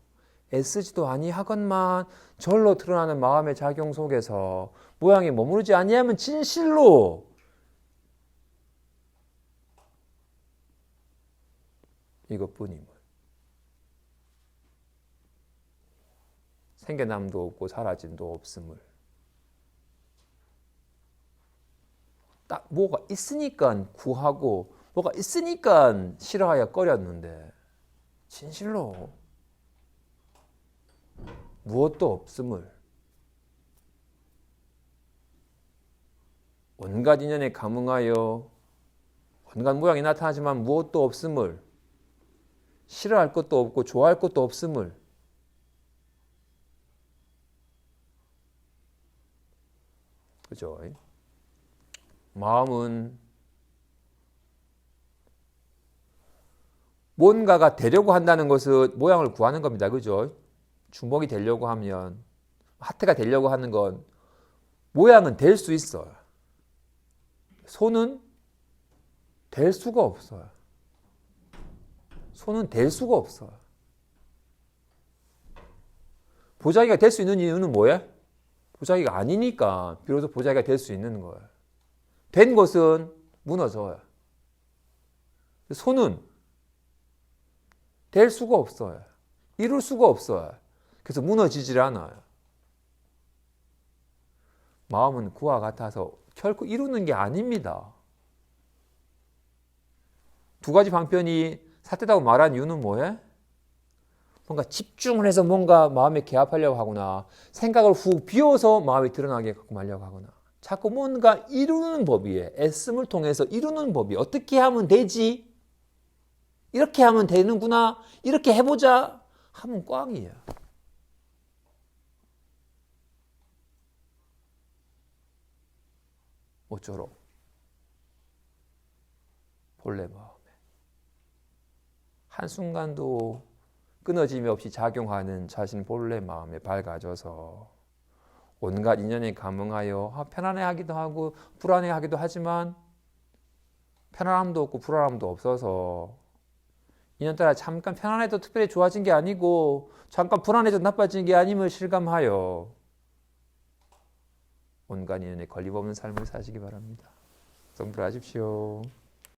애쓰지도 아니하건만 절로 드러나는 마음의 작용 속에서 모양이 머무르지 아니하면 진실로 이것뿐임을 생겨남도 없고 사라짐도 없음을 딱 뭐가 있으니까 구하고 뭐가 있으니까 싫어하여 꺼렸는데 진실로 무엇도 없음을 온갖 인연에 감응하여 온갖 모양이 나타나지만 무엇도 없음을 싫어할 것도 없고 좋아할 것도 없음을 그죠? 마음은 뭔가가 되려고 한다는 것은 모양을 구하는 겁니다. 그죠? 주먹이 되려고 하면 하트가 되려고 하는 건 모양은 될 수 있어요. 손은 될 수가 없어요. 손은 될 수가 없어요. 보자기가 될 수 있는 이유는 뭐예요? 보자기가 아니니까 비로소 보자기가 될 수 있는 거예요. 된 것은 무너져요. 손은 될 수가 없어요. 이룰 수가 없어요. 그래서 무너지질 않아요. 마음은 그와 같아서 결코 이루는 게 아닙니다. 두 가지 방편이 삿되다고 말한 이유는 뭐예요? 뭔가 집중을 해서 뭔가 마음에 개합하려고 하거나 생각을 훅 비워서 마음이 드러나게 갖고 말려고 하거나 자꾸 뭔가 이루는 법이에요. 애씀을 통해서 이루는 법이 어떻게 하면 되지? 이렇게 하면 되는구나. 이렇게 해보자 하면 꽝이에요. 모쪼록 본래 마음에 한순간도 끊어짐이 없이 작용하는 자신 본래 마음에 밝아져서 온갖 인연에 감응하여 편안해하기도 하고 불안해하기도 하지만 편안함도 없고 불안함도 없어서 인연 따라 잠깐 편안해도 특별히 좋아진 게 아니고 잠깐 불안해도 나빠진 게 아님을 실감하여 온갖 인연에 걸림없는 삶을 사시기 바랍니다. 성불하십시오.